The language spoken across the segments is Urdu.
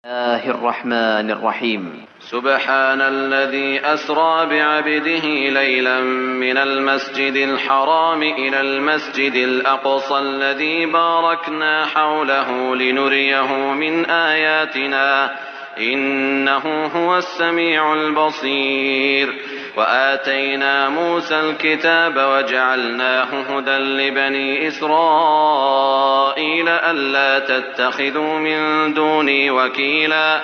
الله الرحمن الرحيم سبحان الذي أسرى بعبده ليلا من المسجد الحرام إلى المسجد الأقصى الذي باركنا حوله لنريه من آياتنا إنه هو السميع البصير وآتينا موسى الكتاب وجعلناه هدى لبني إسرائيل ألا تتخذوا من دوني وكيلا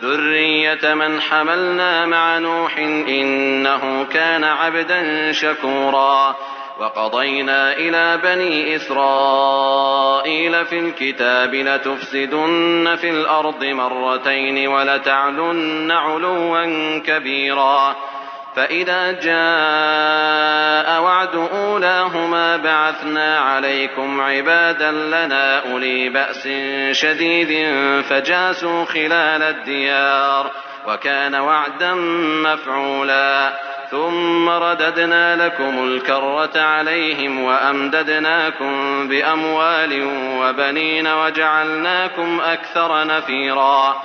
ذرية من حملنا مع نوح إنه كان عبدا شكورا وقضينا إلى بني إسرائيل في الكتاب لتفسدن في الأرض مرتين ولتعلن علوا كبيرا فإذا جاء وعد أولاهما بعثنا عليكم عبادا لنا أولي بأس شديد فجاسوا خلال الديار وكان وعدا مفعولا ثم رددنا لكم الكرة عليهم وأمددناكم بأموال وبنين وجعلناكم أكثر نفيرا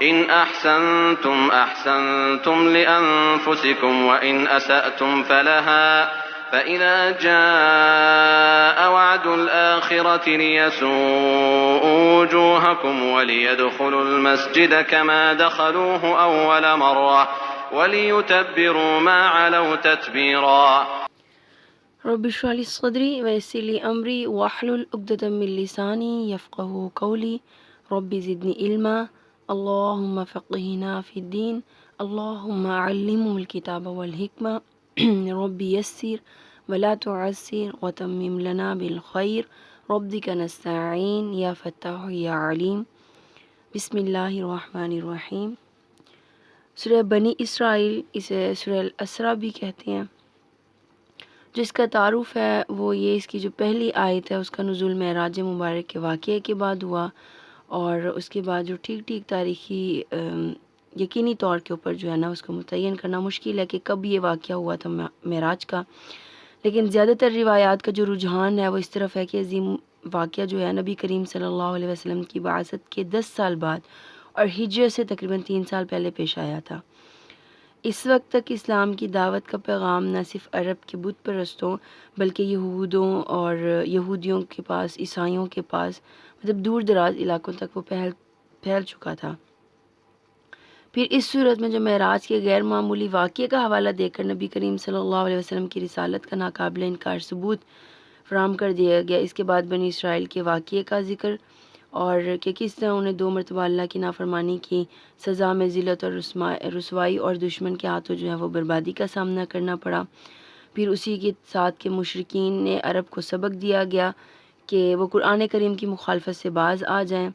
إن أحسنتم أحسنتم لأنفسكم وإن أسأتم فلها فإذا جاء وعد الآخرة ليسوءوا وجوهكم وليدخلوا المسجد كما دخلوه أول مرة وليتبروا ما علوا تتبيرا رب اشرح لي صدري ويسر لي أمري واحلل عقدة من لساني يفقهوا قولي رب زدني علما اللهم فقهنا في الدين اللهم علمه الكتاب والحكمة رب يسر ولا تعسر وتمم لنا بالخير ربك نستعين يا فتاح يا عليم بسم اللہ الرحمن الرحیم۔ سورہ بنی اسرائیل اسے سورہ الاسراء بھی کہتے ہیں۔ جو اس کا تعارف ہے وہ یہ، اس کی جو پہلی آیت ہے اس کا نزول معراج مبارک کے واقعے کے بعد ہوا، اور اس کے بعد جو ٹھیک تاریخی یقینی طور کے اوپر جو ہے نا اس کو متعین کرنا مشکل ہے کہ کب یہ واقعہ ہوا تھا معراج کا، لیکن زیادہ تر روایات کا جو رجحان ہے وہ اس طرف ہے کہ عظیم واقعہ جو ہے نبی کریم صلی اللہ علیہ وسلم کی بعثت کے 10 سال بعد اور ہجرت سے تقریباً 3 سال پہلے پیش آیا تھا۔ اس وقت تک اسلام کی دعوت کا پیغام نہ صرف عرب کے بت پرستوں بلکہ یہودوں اور یہودیوں کے پاس، عیسائیوں کے پاس، مطلب دور دراز علاقوں تک وہ پھیل چکا تھا۔ پھر اس صورت میں جو معراج کے غیر معمولی واقعے کا حوالہ دے کر نبی کریم صلی اللہ علیہ وسلم کی رسالت کا ناقابل انکار ثبوت فراہم کر دیا گیا۔ اس کے بعد بنی اسرائیل کے واقعے کا ذکر، اور کہ کس طرح انہیں 2 مرتبہ اللہ کی نافرمانی کی سزا میں ذلت اور رسوائی اور دشمن کے ہاتھوں جو ہے وہ بربادی کا سامنا کرنا پڑا۔ پھر اسی کے ساتھ کہ مشرکین نے عرب کو سبق دیا گیا کہ وہ قرآن کریم کی مخالفت سے باز آ جائیں،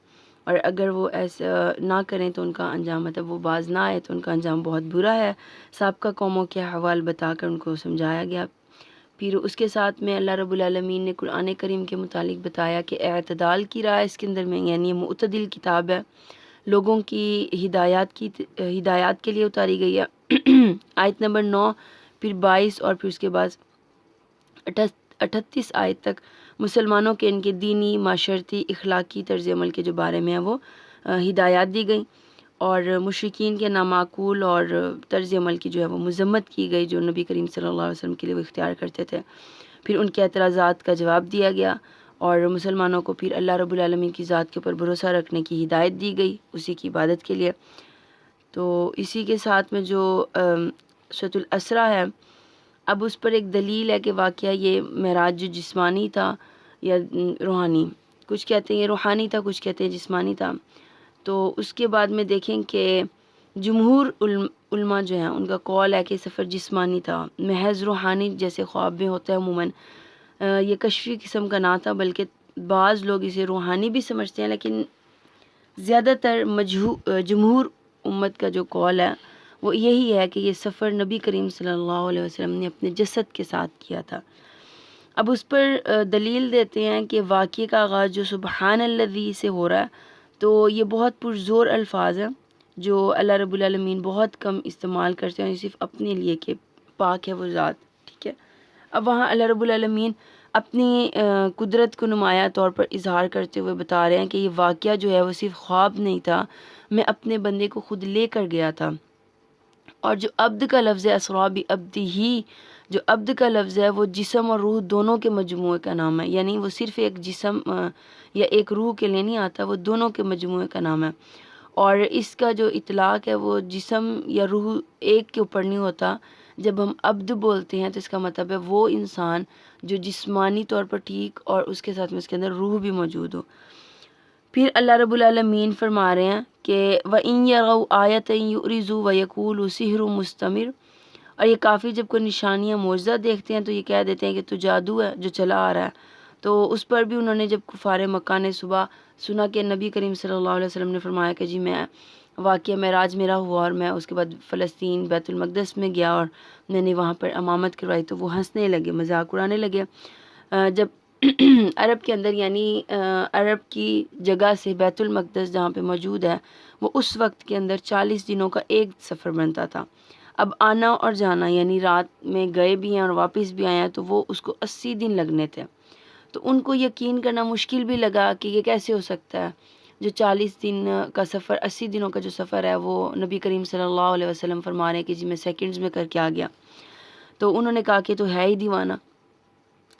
اور اگر وہ ایسا نہ کریں تو ان کا انجام، مطلب وہ باز نہ آئے تو ان کا انجام بہت برا ہے۔ سابقہ قوموں کے احوال بتا کر ان کو سمجھایا گیا۔ پھر اس کے ساتھ میں اللہ رب العالمین نے قرآن کریم کے متعلق بتایا کہ اعتدال کی راہ اس کے اندر میں، یعنی یہ معتدل کتاب ہے، لوگوں کی ہدایات کے لیے اتاری گئی ہے۔ آیت نمبر 9، پھر 22 اور پھر اس کے بعد 38 آیت تک مسلمانوں کے ان کے دینی، معاشرتی، اخلاقی طرز عمل کے جو بارے میں ہے وہ ہدایات دی گئی، اور مشرکین کے نامعقول اور طرز عمل کی جو ہے وہ مذمت کی گئی جو نبی کریم صلی اللہ علیہ وسلم کے لیے وہ اختیار کرتے تھے۔ پھر ان کے اعتراضات کا جواب دیا گیا، اور مسلمانوں کو پھر اللہ رب العالمین کی ذات کے اوپر بھروسہ رکھنے کی ہدایت دی گئی، اسی کی عبادت کے لیے۔ تو اسی کے ساتھ میں جو سورۃ الاسراء ہے، اب اس پر ایک دلیل ہے کہ واقعہ یہ معراج جو جسمانی تھا یا روحانی، کچھ کہتے ہیں یہ روحانی تھا، کچھ کہتے ہیں جسمانی تھا۔ تو اس کے بعد میں دیکھیں کہ جمہور علماء جو ہیں ان کا قول ہے کہ سفر جسمانی تھا، محض روحانی جیسے خواب میں ہوتا ہے عموماً، یہ کشفی قسم کا نہ تھا، بلکہ بعض لوگ اسے روحانی بھی سمجھتے ہیں، لیکن زیادہ تر جمہور امت کا جو قول ہے وہ یہی ہے کہ یہ سفر نبی کریم صلی اللہ علیہ وسلم نے اپنے جسد کے ساتھ کیا تھا۔ اب اس پر دلیل دیتے ہیں کہ واقعے کا آغاز جو سبحان الذی سے ہو رہا ہے، تو یہ بہت پرزور الفاظ ہیں جو اللہ رب العالمین بہت کم استعمال کرتے ہیں، صرف اپنے لیے کہ پاک ہے وہ ذات، ٹھیک ہے۔ اب وہاں اللہ رب العالمین اپنی قدرت کو نمایاں طور پر اظہار کرتے ہوئے بتا رہے ہیں کہ یہ واقعہ جو ہے وہ صرف خواب نہیں تھا، میں اپنے بندے کو خود لے کر گیا تھا۔ اور جو عبد کا لفظ ہے اسرا بعبدہ ہی، جو عبد کا لفظ ہے وہ جسم اور روح دونوں کے مجموعے کا نام ہے، یعنی وہ صرف ایک جسم یا ایک روح کے لیے نہیں آتا، وہ دونوں کے مجموعے کا نام ہے۔ اور اس کا جو اطلاق ہے وہ جسم یا روح ایک کے اوپر نہیں ہوتا۔ جب ہم عبد بولتے ہیں تو اس کا مطلب ہے وہ انسان جو جسمانی طور پر ٹھیک اور اس کے ساتھ میں اس کے اندر روح بھی موجود ہو۔ پھر اللہ رب العالمین فرما رہے ہیں کہ وَإِن يَرَوْا آيَةً يُعْرِضُوا وَيَقُولُوا سِحْرٌ مُسْتَمِرٌ، اور یہ کافی جب کوئی نشانیاں معجزہ دیکھتے ہیں تو یہ کہہ دیتے ہیں کہ تو جادو ہے جو چلا آ رہا ہے۔ تو اس پر بھی انہوں نے جب کفار مکہ نے صبح سنا کہ نبی کریم صلی اللہ علیہ وسلم نے فرمایا کہ جی میں واقعہ معراج میرا ہوا اور میں اس کے بعد فلسطین بیت المقدس میں گیا اور میں نے وہاں پر امامت کروائی، تو وہ ہنسنے لگے، مذاق اڑانے لگے۔ جب عرب کے اندر یعنی عرب کی جگہ سے بیت المقدس جہاں پہ موجود ہے وہ اس وقت کے اندر 40 دنوں کا ایک سفر بنتا تھا۔ اب آنا اور جانا یعنی رات میں گئے بھی ہیں اور واپس بھی آئے ہیں تو وہ اس کو 80 دن لگنے تھے۔ تو ان کو یقین کرنا مشکل بھی لگا کہ یہ کیسے ہو سکتا ہے، جو 40 دن کا سفر، 80 دنوں کا جو سفر ہے وہ نبی کریم صلی اللہ علیہ وسلم فرما رہے ہیں کہ جی میں سیکنڈز میں کر کے آ گیا۔ تو انہوں نے کہا کہ تو ہے ہی دیوانہ،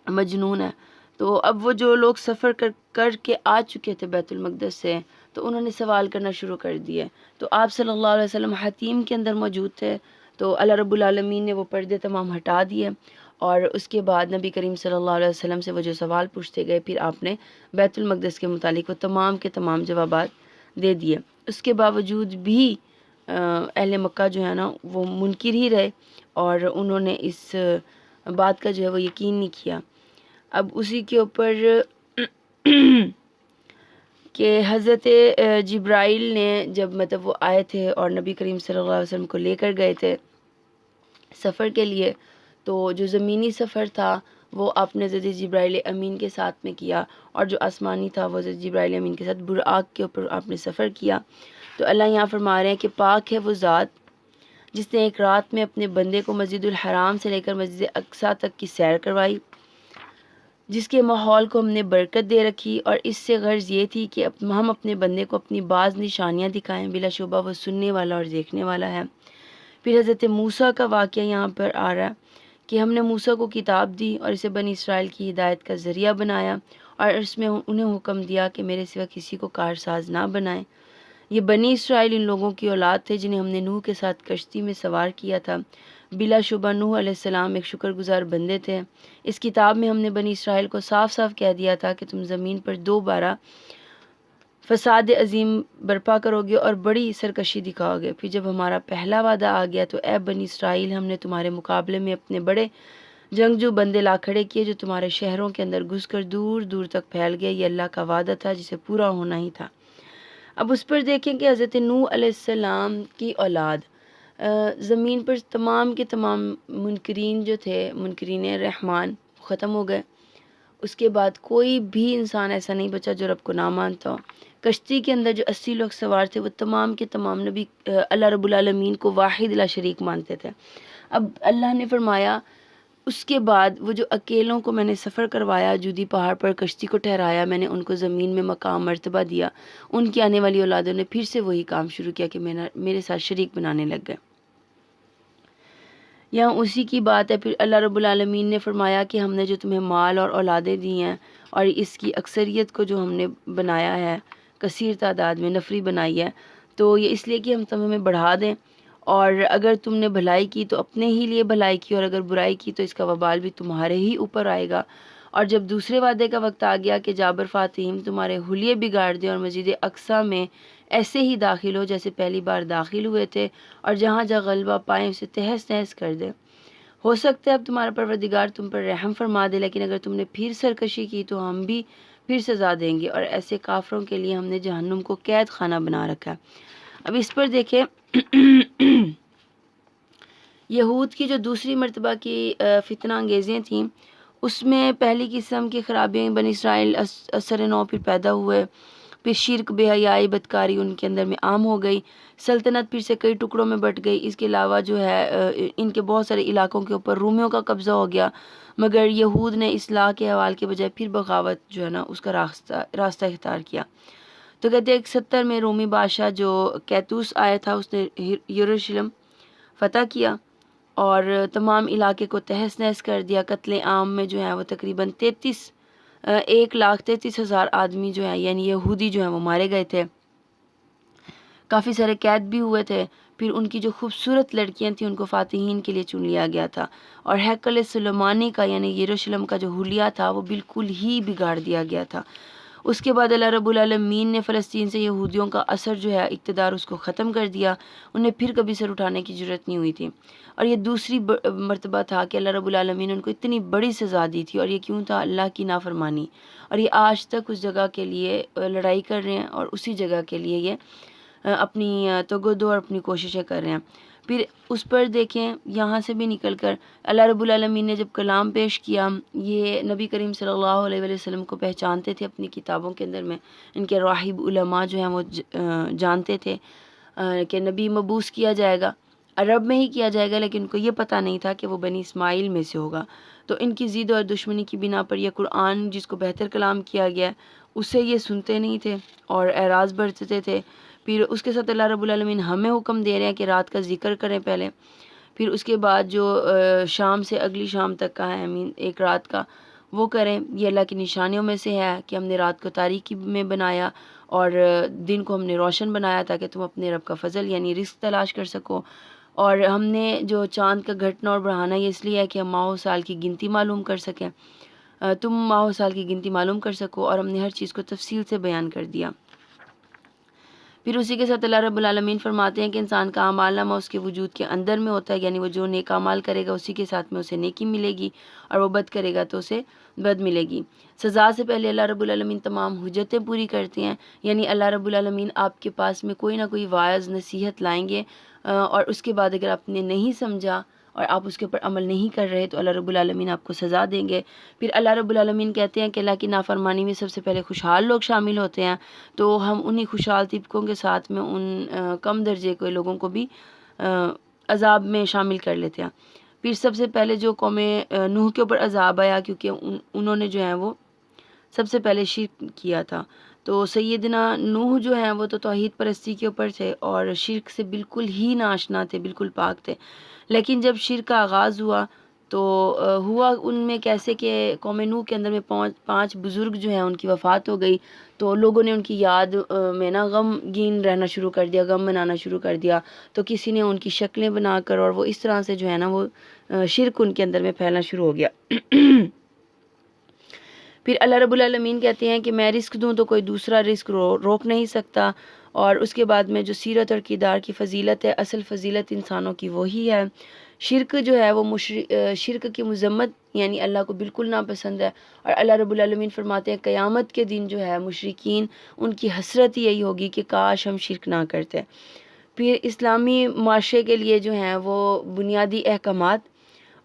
مجنون ہے۔ تو اب وہ جو لوگ سفر کر کے آ چکے تھے بیت المقدس سے تو انہوں نے سوال کرنا شروع کر دیے۔ تو آپ صلی اللہ علیہ وسلم حتیم کے اندر موجود تھے، تو اللہ رب العالمین نے وہ پردے تمام ہٹا دیے اور اس کے بعد نبی کریم صلی اللہ علیہ وسلم سے وہ جو سوال پوچھتے گئے پھر آپ نے بیت المقدس کے متعلق وہ تمام کے تمام جوابات دے دیے۔ اس کے باوجود بھی اہل مکہ جو ہے نا وہ منکر ہی رہے اور انہوں نے اس بات کا جو ہے وہ یقین نہیں کیا۔ اب اسی کے اوپر کہ حضرت جبرائیل نے جب مطلب وہ آئے تھے اور نبی کریم صلی اللہ علیہ وسلم کو لے کر گئے تھے سفر کے لیے، تو جو زمینی سفر تھا وہ آپ نے حضرت جبرائیل امین کے ساتھ میں کیا، اور جو آسمانی تھا وہ حضرت جبرائیل امین کے ساتھ براق کے اوپر آپ نے سفر کیا۔ تو اللہ یہاں فرما رہے ہیں کہ پاک ہے وہ ذات جس نے ایک رات میں اپنے بندے کو مسجد الحرام سے لے کر مسجد اقصیٰ تک کی سیر کروائی، جس کے ماحول کو ہم نے برکت دے رکھی، اور اس سے غرض یہ تھی کہ ہم اپنے بندے کو اپنی بعض نشانیاں دکھائیں، بلا شبہ وہ سننے والا اور دیکھنے والا ہے۔ پھر حضرت موسیٰ کا واقعہ یہاں پر آ رہا ہے کہ ہم نے موسیٰ کو کتاب دی اور اسے بنی اسرائیل کی ہدایت کا ذریعہ بنایا، اور اس میں انہیں حکم دیا کہ میرے سوا کسی کو کارساز نہ بنائیں۔ یہ بنی اسرائیل ان لوگوں کی اولاد تھے جنہیں ہم نے نوح کے ساتھ کشتی میں سوار کیا تھا۔ بلا شبہ نوح علیہ السلام ایک شکر گزار بندے تھے۔ اس کتاب میں ہم نے بنی اسرائیل کو صاف صاف کہہ دیا تھا کہ تم زمین پر 2 بار فساد عظیم برپا کرو گے اور بڑی سرکشی دکھاؤ گے۔ پھر جب ہمارا پہلا وعدہ آ گیا تو اے بنی اسرائیل ہم نے تمہارے مقابلے میں اپنے بڑے جنگجو بندے لا کھڑے کیے جو تمہارے شہروں کے اندر گھس کر دور دور تک پھیل گئے۔ یہ اللہ کا وعدہ تھا جسے پورا ہونا ہی تھا۔ اب اس پر دیکھیں کہ حضرت نوح علیہ السلام کی اولاد زمین پر تمام کے تمام منکرین جو تھے، منکرین رحمان ختم ہو گئے۔ اس کے بعد کوئی بھی انسان ایسا نہیں بچا جو رب کو نہ مانتا ہو۔ کشتی کے اندر جو 80 لوگ سوار تھے وہ تمام کے تمام نبی اللہ رب العالمین کو واحد لا شریک مانتے تھے۔ اب اللہ نے فرمایا اس کے بعد وہ جو اکیلوں کو میں نے سفر کروایا، جودی پہاڑ پر کشتی کو ٹھہرایا، میں نے ان کو زمین میں مقام مرتبہ دیا، ان کی آنے والی اولادوں نے پھر سے وہی کام شروع کیا کہ میرے ساتھ شریک بنانے لگ گئے۔ یہاں اسی کی بات ہے۔ پھر اللہ رب العالمین نے فرمایا کہ ہم نے جو تمہیں مال اور اولادیں دی ہیں اور اس کی اکثریت کو جو ہم نے بنایا ہے کثیر تعداد میں نفری بنائی ہے، تو یہ اس لیے کہ ہم تمہیں بڑھا دیں، اور اگر تم نے بھلائی کی تو اپنے ہی لیے بھلائی کی، اور اگر برائی کی تو اس کا وبال بھی تمہارے ہی اوپر آئے گا۔ اور جب دوسرے وعدے کا وقت آ گیا کہ جابر فاتحین تمہارے حلیے بگاڑ دیں اور مسجد اقصیٰ میں ایسے ہی داخل ہو جیسے پہلی بار داخل ہوئے تھے، اور جہاں جہاں غلبہ پائیں اسے تہس تہس کر دیں، ہو سکتا ہے اب تمہارا پروردگار تم پر رحم فرما دے، لیکن اگر تم نے پھر سرکشی کی تو ہم بھی پھر سزا دیں گے، اور ایسے کافروں کے لیے ہم نے جہنم کو قید خانہ بنا رکھا ہے۔ اب اس پر دیکھیں یہود کی جو دوسری مرتبہ کی فتنہ انگیزیاں تھیں، اس میں پہلی قسم کی خرابیاں بنی اسرائیل اثر نو پھر پیدا ہوئے، پھر شرک، بے حیائی، بدکاری ان کے اندر میں عام ہو گئی، سلطنت پھر سے کئی ٹکڑوں میں بٹ گئی، اس کے علاوہ جو ہے ان کے بہت سارے علاقوں کے اوپر رومیوں کا قبضہ ہو گیا، مگر یہود نے اصلاح کے حوال کے بجائے پھر بغاوت جو ہے نا اس کا راستہ اختیار کیا۔ تو کہتے ہیں 170 میں رومی بادشاہ جو کیتوس آیا تھا اس نے یروشلم فتح کیا اور تمام علاقے کو تہس نہس کر دیا۔ قتل عام میں جو ہے وہ تقریباً 1,33,000 آدمی جو ہیں یعنی یہودی جو ہیں وہ مارے گئے تھے، کافی سارے قید بھی ہوئے تھے۔ پھر ان کی جو خوبصورت لڑکیاں تھیں ان کو فاتحین کے لیے چن لیا گیا تھا، اور ہیکل سلیمانی کا یعنی یروشلم کا جو حلیہ تھا وہ بالکل ہی بگاڑ دیا گیا تھا۔ اس کے بعد اللہ رب العالمین نے فلسطین سے یہودیوں کا اثر جو ہے اقتدار اس کو ختم کر دیا، انہیں پھر کبھی سر اٹھانے کی ضرورت نہیں ہوئی تھی۔ اور یہ دوسری مرتبہ تھا کہ اللہ رب العالمین نے ان کو اتنی بڑی سزا دی تھی، اور یہ کیوں تھا؟ اللہ کی نافرمانی، اور یہ آج تک اس جگہ کے لیے لڑائی کر رہے ہیں اور اسی جگہ کے لیے یہ اپنی تگدو اور اپنی کوششیں کر رہے ہیں۔ پھر اس پر دیکھیں یہاں سے بھی نکل کر اللہ رب العالمین نے جب کلام پیش کیا، یہ نبی کریم صلی اللہ علیہ وسلم کو پہچانتے تھے اپنی کتابوں کے اندر میں، ان کے راہب علماء جو ہیں وہ جانتے تھے کہ نبی مبعوث کیا جائے گا، عرب میں ہی کیا جائے گا، لیکن ان کو یہ پتہ نہیں تھا کہ وہ بنی اسماعیل میں سے ہوگا۔ تو ان کی ضد اور دشمنی کی بنا پر یہ قرآن جس کو بہتر کلام کیا گیا ہے اسے یہ سنتے نہیں تھے اور اعراض برتتے تھے۔ پھر اس کے ساتھ اللہ رب العالمین ہمیں حکم دے رہے ہیں کہ رات کا ذکر کریں پہلے، پھر اس کے بعد جو شام سے اگلی شام تک کا ہے ایک رات کا وہ کریں۔ یہ اللہ کی نشانیوں میں سے ہے کہ ہم نے رات کو تاریکی میں بنایا اور دن کو ہم نے روشن بنایا تاکہ تم اپنے رب کا فضل یعنی رزق تلاش کر سکو، اور ہم نے جو چاند کا گھٹنا اور بڑھانا یہ اس لیے ہے کہ ہم ماہ و سال کی گنتی معلوم کر سکیں، تم ماہ و سال کی گنتی معلوم کر سکو، اور ہم نے ہر چیز کو تفصیل سے بیان کر دیا۔ پھر اسی کے ساتھ اللہ رب العالمین فرماتے ہیں کہ انسان کا اعمال نامہ اس کے وجود کے اندر میں ہوتا ہے، یعنی وہ جو نیک اعمال کرے گا اسی کے ساتھ میں اسے نیکی ملے گی، اور وہ بد کرے گا تو اسے بد ملے گی۔ سزا سے پہلے اللہ رب العالمین تمام حجتیں پوری کرتے ہیں، یعنی اللہ رب العالمین آپ کے پاس میں کوئی نہ کوئی واعظ نصیحت لائیں گے، اور اس کے بعد اگر آپ نے نہیں سمجھا اور آپ اس کے اوپر عمل نہیں کر رہے تو اللہ رب العالمین آپ کو سزا دیں گے۔ پھر اللہ رب العالمین کہتے ہیں کہ اللہ کی نافرمانی میں سب سے پہلے خوشحال لوگ شامل ہوتے ہیں، تو ہم انہی خوشحال طبقوں کے ساتھ میں ان کم درجے کے لوگوں کو بھی عذاب میں شامل کر لیتے ہیں۔ پھر سب سے پہلے جو قوم نوح کے اوپر عذاب آیا کیونکہ انہوں نے جو ہے وہ سب سے پہلے شرک کیا تھا، تو سیدنا نوح جو ہیں وہ تو توحید پرستی کے اوپر تھے اور شرک سے بالکل ہی ناشنا تھے، بالکل پاک تھے، لیکن جب شرک کا آغاز ہوا تو ہوا ان میں کیسے کہ قوم نوح کے اندر میں پانچ بزرگ جو ہیں ان کی وفات ہو گئی، تو لوگوں نے ان کی یاد میں نا غمگین رہنا شروع کر دیا، غم منانا شروع کر دیا، تو کسی نے ان کی شکلیں بنا کر اور وہ اس طرح سے جو ہے نا وہ شرک ان کے اندر میں پھیلنا شروع ہو گیا۔ پھر اللہ رب العالمین کہتے ہیں کہ میں رزق دوں تو کوئی دوسرا رزق روک نہیں سکتا، اور اس کے بعد میں جو سیرت اور کردار کی فضیلت ہے، اصل فضیلت انسانوں کی وہی ہے۔ شرک جو ہے وہ شرک کی مذمت یعنی اللہ کو بالکل ناپسند ہے، اور اللہ رب العالمین فرماتے ہیں قیامت کے دن جو ہے مشرکین ان کی حسرت یہی ہوگی کہ کاش ہم شرک نہ کرتے۔ پھر اسلامی معاشرے کے لیے جو ہیں وہ بنیادی احکامات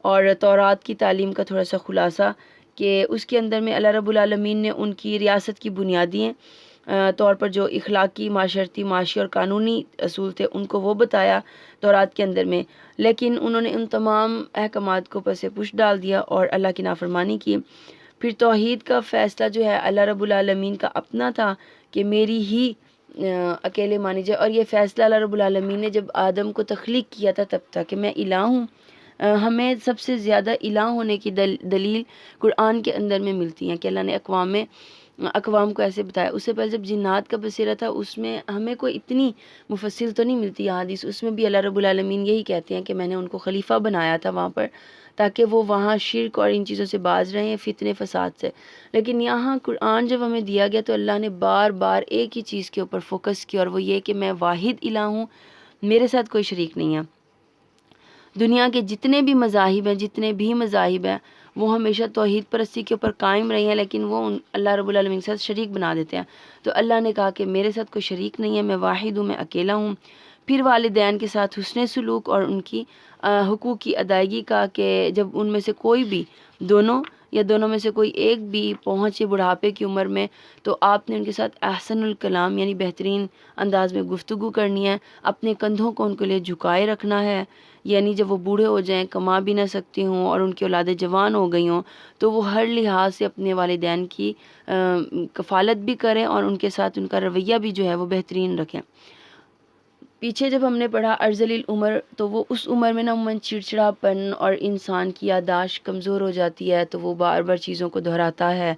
اور تورات کی تعلیم کا تھوڑا سا خلاصہ کہ اس کے اندر میں اللہ رب العالمین نے ان کی ریاست کی بنیادی طور پر جو اخلاقی، معاشرتی، معاشی اور قانونی اصول تھے ان کو وہ بتایا تورات کے اندر میں، لیکن انہوں نے ان تمام احکامات کو پس پش ڈال دیا اور اللہ کی نافرمانی کی۔ پھر توحید کا فیصلہ جو ہے اللہ رب العالمین کا اپنا تھا کہ میری ہی اکیلے مانی جائے، اور یہ فیصلہ اللہ رب العالمین نے جب آدم کو تخلیق کیا تھا تب تک کہ میں الہ ہوں۔ ہمیں سب سے زیادہ الہ ہونے کی دلیل قرآن کے اندر میں ملتی ہیں کہ اللہ نے اقوام کو ایسے بتایا۔ اس سے پہلے جب جنات کا بصیرہ تھا اس میں ہمیں کوئی اتنی مفصل تو نہیں ملتی احادیث، اس میں بھی اللہ رب العالمین یہی کہتے ہیں کہ میں نے ان کو خلیفہ بنایا تھا وہاں پر تاکہ وہ وہاں شرک اور ان چیزوں سے باز رہیں، فتنے فساد سے۔ لیکن یہاں قرآن جب ہمیں دیا گیا تو اللہ نے بار بار ایک ہی چیز کے اوپر فوکس کیا، اور وہ یہ کہ میں واحد الہ ہوں، میرے ساتھ کوئی شریک نہیں ہے۔ دنیا کے جتنے بھی مذاہب ہیں وہ ہمیشہ توحید پرستی کے اوپر قائم رہی ہیں، لیکن وہ اللہ رب العالمین کے ساتھ شریک بنا دیتے ہیں۔ تو اللہ نے کہا کہ میرے ساتھ کوئی شریک نہیں ہے، میں واحد ہوں، میں اکیلا ہوں۔ پھر والدین کے ساتھ حسن سلوک اور ان کی حقوق کی ادائیگی کا کہ جب ان میں سے کوئی بھی دونوں یا دونوں میں سے کوئی ایک بھی پہنچے بڑھاپے کی عمر میں تو آپ نے ان کے ساتھ احسن الکلام یعنی بہترین انداز میں گفتگو کرنی ہے، اپنے کندھوں کو ان کے لیے جھکائے رکھنا ہے، یعنی جب وہ بوڑھے ہو جائیں، کما بھی نہ سکتی ہوں اور ان کی اولادیں جوان ہو گئی ہوں تو وہ ہر لحاظ سے اپنے والدین کی کفالت بھی کریں اور ان کے ساتھ ان کا رویہ بھی جو ہے وہ بہترین رکھیں۔ پیچھے جب ہم نے پڑھا ارذل العمر تو وہ اس عمر میں نا عموماً چڑچڑاپن اور انسان کی یادداشت کمزور ہو جاتی ہے تو وہ بار بار چیزوں کو دہراتا ہے،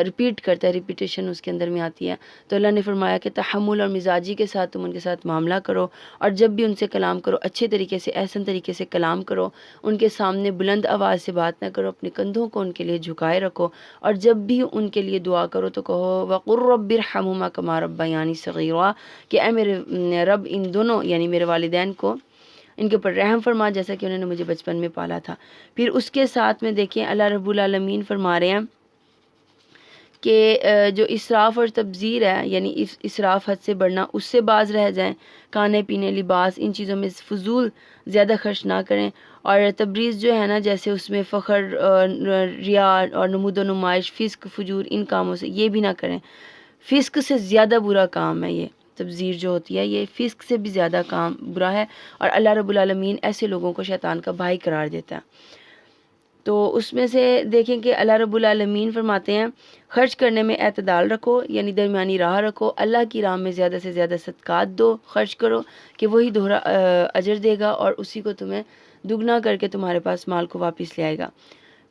ریپیٹ کرتا ہے، ریپیٹیشن اس کے اندر میں آتی ہے۔ تو اللہ نے فرمایا کہ تحمل اور مزاجی کے ساتھ تم ان کے ساتھ معاملہ کرو، اور جب بھی ان سے کلام کرو اچھے طریقے سے، احسن طریقے سے کلام کرو، ان کے سامنے بلند آواز سے بات نہ کرو، اپنے کندھوں کو ان کے لیے جھکائے رکھو، اور جب بھی ان کے لیے دعا کرو تو کہو وَقُلْ رَبِّ ارْحَمْهُمَا كَمَا رَبَّيَانِي صَغِيرًا، کہ اے میرے رب ان دونوں یعنی میرے والدین کو ان کے اوپر رحم فرما جیسا کہ انہوں نے مجھے بچپن میں پالا تھا۔ پھر اس کے ساتھ میں دیکھیں اللہ رب العالمین فرما رہے ہیں کہ جو اسراف اور تبذیر ہے یعنی اسراف حد سے بڑھنا، اس سے باز رہ جائیں، کھانے پینے، لباس، ان چیزوں میں فضول زیادہ خرچ نہ کریں، اور تبریز جو ہے نا جیسے اس میں فخر، ریا اور نمود و نمائش، فسق، فجور، ان کاموں سے یہ بھی نہ کریں۔ فسق سے زیادہ برا کام ہے یہ تبذیر جو ہوتی ہے، یہ فسق سے بھی زیادہ کام برا ہے، اور اللہ رب العالمین ایسے لوگوں کو شیطان کا بھائی قرار دیتا ہے۔ تو اس میں سے دیکھیں کہ اللہ رب العالمین فرماتے ہیں خرچ کرنے میں اعتدال رکھو، یعنی درمیانی راہ رکھو، اللہ کی راہ میں زیادہ سے زیادہ صدقات دو، خرچ کرو کہ وہی دوہرا اجر دے گا اور اسی کو تمہیں دگنا کر کے تمہارے پاس مال کو واپس لے آئے گا۔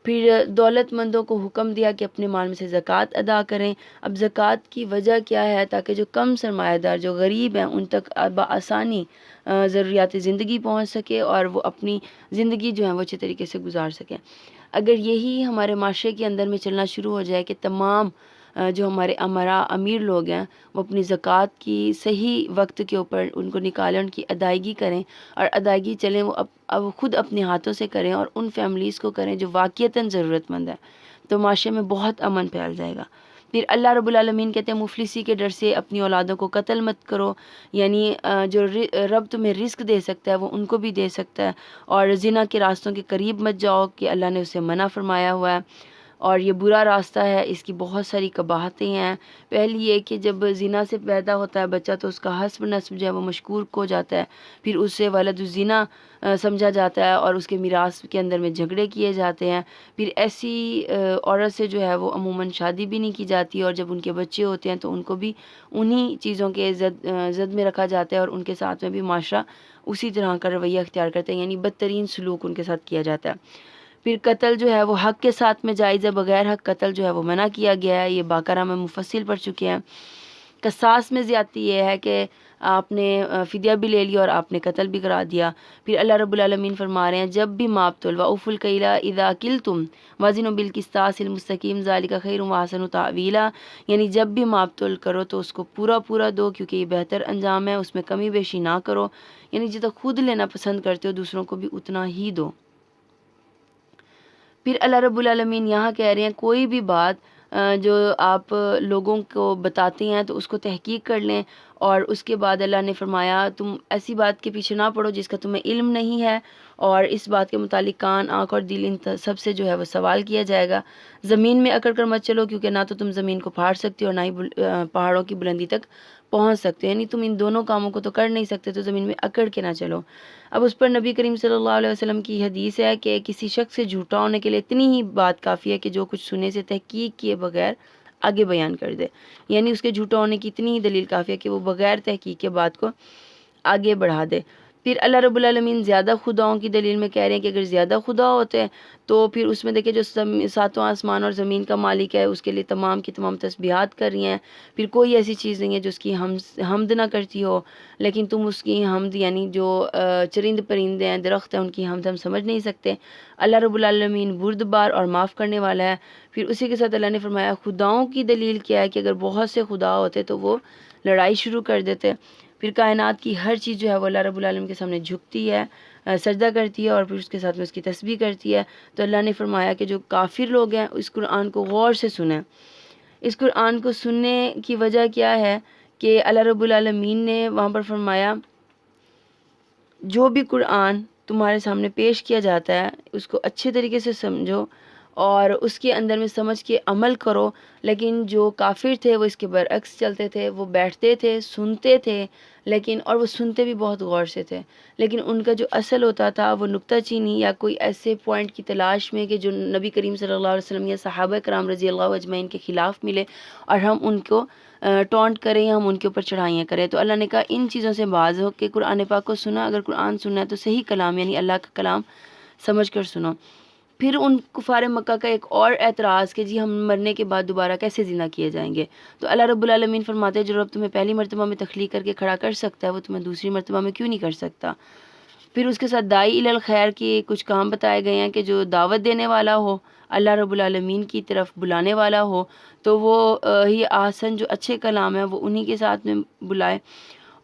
پھر دولت مندوں کو حکم دیا کہ اپنے مال میں سے زکوٰۃ ادا کریں۔ اب زکوٰۃ کی وجہ کیا ہے؟ تاکہ جو کم سرمایہ دار، جو غریب ہیں، ان تک بآسانی ضروریات زندگی پہنچ سکے اور وہ اپنی زندگی جو ہے وہ اچھے طریقے سے گزار سکیں۔ اگر یہی ہمارے معاشرے کے اندر میں چلنا شروع ہو جائے کہ تمام جو ہمارے امیر لوگ ہیں وہ اپنی زکوٰۃ کی صحیح وقت کے اوپر ان کو نکالیں، ان کی ادائیگی کریں، اور ادائیگی چلیں وہ اب خود اپنے ہاتھوں سے کریں اور ان فیملیز کو کریں جو واقعتاً ضرورت مند ہے، تو معاشرے میں بہت امن پھیل جائے گا۔ پھر اللہ رب العالمین کہتے ہیں مفلسی کے ڈر سے اپنی اولادوں کو قتل مت کرو، یعنی جو رب تمہیں رزق دے سکتا ہے وہ ان کو بھی دے سکتا ہے، اور زنا کے راستوں کے قریب مت جاؤ کہ اللہ نے اسے منع فرمایا ہوا ہے، اور یہ برا راستہ ہے، اس کی بہت ساری قباحتیں ہیں۔ پہلی یہ کہ جب زنا سے پیدا ہوتا ہے بچہ تو اس کا حسب نسب جو ہے وہ مشکوک ہو جاتا ہے، پھر اس سے ولد الزنا سمجھا جاتا ہے اور اس کے میراث کے اندر میں جھگڑے کیے جاتے ہیں۔ پھر ایسی عورت سے جو ہے وہ عموماً شادی بھی نہیں کی جاتی، اور جب ان کے بچے ہوتے ہیں تو ان کو بھی انہی چیزوں کے زد میں رکھا جاتا ہے، اور ان کے ساتھ میں بھی معاشرہ اسی طرح کا رویہ اختیار کرتا ہے، یعنی بدترین سلوک ان کے ساتھ کیا جاتا ہے۔ پھر قتل جو ہے وہ حق کے ساتھ میں جائز ہے، بغیر حق قتل جو ہے وہ منع کیا گیا ہے، یہ باقرہ میں مفصل پڑھ چکے ہیں۔ قصاص میں زیادتی یہ ہے کہ آپ نے فدیہ بھی لے لیا اور آپ نے قتل بھی کرا دیا۔ پھر اللہ رب العالمین فرما رہے ہیں جب بھی ماپ تول وَأَوْفُوا الْكَيْلَ إِذَا كِلْتُمْ وَزِنُوا بِالْقِسْطَاسِ الْمُسْتَقِيمِ ذَلِكَ خَيْرٌ وَأَحْسَنُ تَأْوِيلًا، یعنی جب بھی ماپ تول کرو تو اس کو پورا دو کیونکہ یہ بہتر انجام ہے، اس میں کمی بیشی نہ کرو، یعنی جتنا خود لینا پسند کرتے ہو دوسروں کو بھی اتنا ہی دو۔ پھر اللہ رب العالمین یہاں کہہ رہے ہیں کوئی بھی بات جو آپ لوگوں کو بتاتے ہیں تو اس کو تحقیق کر لیں، اور اس کے بعد اللہ نے فرمایا تم ایسی بات کے پیچھے نہ پڑو جس کا تمہیں علم نہیں ہے، اور اس بات کے متعلق کان، آنکھ اور دل ان سب سے جو ہے وہ سوال کیا جائے گا۔ زمین میں اکڑ کر مت چلو کیونکہ نہ تو تم زمین کو پھاڑ سکتے ہو اور نہ ہی پہاڑوں کی بلندی تک پہنچ سکتے ہو، یعنی تم ان دونوں کاموں کو تو کر نہیں سکتے، تو زمین میں اکڑ کے نہ چلو۔ اب اس پر نبی کریم صلی اللہ علیہ وسلم کی حدیث ہے کہ کسی شخص سے جھوٹا ہونے کے لیے اتنی ہی بات کافی ہے کہ جو کچھ سنے سے تحقیق کیے بغیر آگے بیان کر دے، یعنی اس کے جھوٹا ہونے کی اتنی ہی دلیل کافی ہے کہ وہ بغیر تحقیق کے بات کو آگے بڑھا دے۔ پھر اللہ رب العالمین زیادہ خداؤں کی دلیل میں کہہ رہے ہیں کہ اگر زیادہ خدا ہوتے ہیں تو پھر اس میں دیکھیں جو ساتوں آسمان اور زمین کا مالک ہے اس کے لیے تمام کی تمام تسبیحات کر رہی ہیں، پھر کوئی ایسی چیز نہیں ہے جو اس کی حمد نہ کرتی ہو، لیکن تم اس کی حمد یعنی جو چرند پرندے ہیں، درخت ہیں، ان کی حمد ہم سمجھ نہیں سکتے۔ اللہ رب العالمین بردبار اور معاف کرنے والا ہے۔ پھر اسی کے ساتھ اللہ نے فرمایا خداؤں کی دلیل کیا ہے کہ اگر بہت سے خدا ہوتے تو وہ لڑائی شروع کر دیتے۔ پھر کائنات کی ہر چیز جو ہے وہ اللہ رب العالمین کے سامنے جھکتی ہے، سجدہ کرتی ہے، اور پھر اس کے ساتھ میں اس کی تسبیح کرتی ہے۔ تو اللہ نے فرمایا کہ جو کافر لوگ ہیں اس قرآن کو غور سے سنیں۔ اس قرآن کو سننے کی وجہ کیا ہے کہ اللہ رب العالمین نے وہاں پر فرمایا جو بھی قرآن تمہارے سامنے پیش کیا جاتا ہے اس کو اچھے طریقے سے سمجھو اور اس کے اندر میں سمجھ کے عمل کرو. لیکن جو کافر تھے وہ اس کے برعکس چلتے تھے، وہ بیٹھتے تھے، سنتے تھے، لیکن اور وہ سنتے بھی بہت غور سے تھے، لیکن ان کا جو اصل ہوتا تھا وہ نکتہ چینی یا کوئی ایسے پوائنٹ کی تلاش میں کہ جو نبی کریم صلی اللہ علیہ وسلم یا صحابہ کرام رضی اللہ اجمعین کے خلاف ملے اور ہم ان کو ٹونٹ کریں یا ہم ان کے اوپر چڑھائیاں کریں. تو اللہ نے کہا ان چیزوں سے باز ہو کہ قرآن پاک کو سنا، اگر قرآن سننا ہے تو صحیح کلام یعنی اللہ کا کلام سمجھ کر سنو. پھر ان کفار مکہ کا ایک اور اعتراض کہ جی ہم مرنے کے بعد دوبارہ کیسے زندہ کیے جائیں گے. تو اللہ رب العالمین فرماتے ہیں جو رب تمہیں پہلی مرتبہ میں تخلیق کر کے کھڑا کر سکتا ہے وہ تمہیں دوسری مرتبہ میں کیوں نہیں کر سکتا. پھر اس کے ساتھ داعی الی الخیر کے کچھ کام بتائے گئے ہیں کہ جو دعوت دینے والا ہو، اللہ رب العالمین کی طرف بلانے والا ہو، تو وہ ہی آسن جو اچھے کلام ہے وہ انہی کے ساتھ میں بلائے،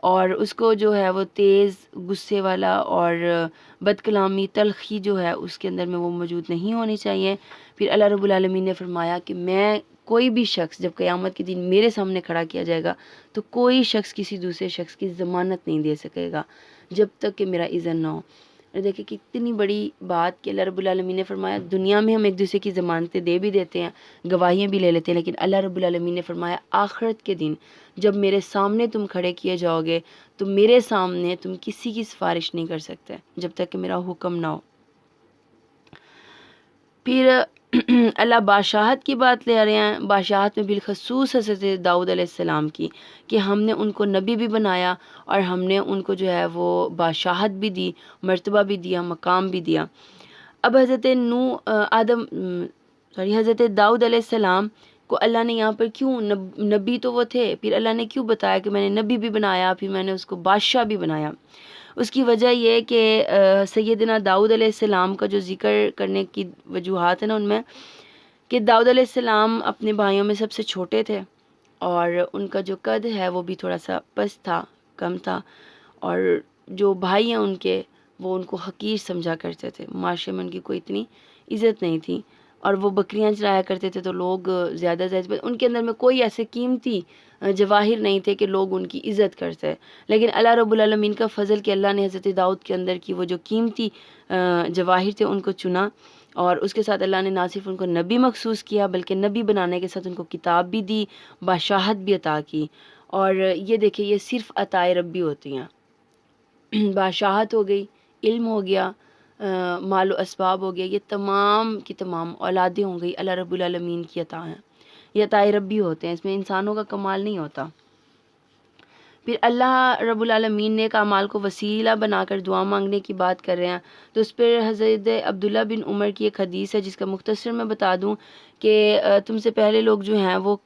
اور اس کو جو ہے وہ تیز غصے والا اور بد کلامی تلخی جو ہے اس کے اندر میں وہ موجود نہیں ہونی چاہیے. پھر اللہ رب العالمین نے فرمایا کہ میں کوئی بھی شخص جب قیامت کے دن میرے سامنے کھڑا کیا جائے گا تو کوئی شخص کسی دوسرے شخص کی ضمانت نہیں دے سکے گا جب تک کہ میرا اذن نہ ہو. اور دیکھیں کتنی بڑی بات کہ اللہ رب العالمین نے فرمایا دنیا میں ہم ایک دوسرے کی ضمانتیں دے بھی دیتے ہیں، گواہیاں بھی لے لیتے ہیں، لیکن اللہ رب العالمین نے فرمایا آخرت کے دن جب میرے سامنے تم کھڑے کیے جاؤ گے تو میرے سامنے تم کسی کی سفارش نہیں کر سکتے جب تک کہ میرا حکم نہ ہو. پھر اللہ بادشاہت کی بات لے رہے ہیں، بادشاہت میں بالخصوص حضرت داؤد علیہ السلام کی کہ ہم نے ان کو نبی بھی بنایا اور ہم نے ان کو جو ہے وہ بادشاہت بھی دی، مرتبہ بھی دیا، مقام بھی دیا. اب حضرت داؤد علیہ السلام کو اللہ نے یہاں پر کیوں نبی تو وہ تھے، پھر اللہ نے کیوں بتایا کہ میں نے نبی بھی بنایا، پھر میں نے اس کو بادشاہ بھی بنایا. اس کی وجہ یہ کہ سیدنا داؤد علیہ السلام کا جو ذکر کرنے کی وجوہات ہیں نا ان میں کہ داؤد علیہ السلام اپنے بھائیوں میں سب سے چھوٹے تھے اور ان کا جو قد ہے وہ بھی تھوڑا سا پست تھا، کم تھا، اور جو بھائی ہیں ان کے وہ ان کو حقیر سمجھا کرتے تھے، معاشرے میں ان کی کوئی اتنی عزت نہیں تھی، اور وہ بکریاں چرایا کرتے تھے تو لوگ زیادہ ان کے اندر میں کوئی ایسے قیمتی جواہر نہیں تھے کہ لوگ ان کی عزت کرتے. لیکن اللہ رب العالمین کا فضل کہ اللہ نے حضرت داؤد کے اندر کی وہ جو قیمتی جواہر تھے ان کو چنا، اور اس کے ساتھ اللہ نے نہ صرف ان کو نبی مخصوص کیا بلکہ نبی بنانے کے ساتھ ان کو کتاب بھی دی، بادشاہت بھی عطا کی. اور یہ دیکھیں یہ صرف عطائے ربی ہوتی ہیں، بادشاہت ہو گئی، علم ہو گیا، مال و اسباب ہو گیا، یہ تمام کی تمام اولادیں ہوں گئی اللہ رب العالمین کی عطا ہیں، یہ عطائے ربی ہوتے ہیں، اس میں انسانوں کا کمال نہیں ہوتا. پھر اللہ رب العالمین نے اعمال کو وسیلہ بنا کر دعا مانگنے کی بات کر رہے ہیں، تو اس پہ حضرت عبداللہ بن عمر کی ایک حدیث ہے جس کا مختصر میں بتا دوں کہ تم سے پہلے لوگ جو ہیں وہ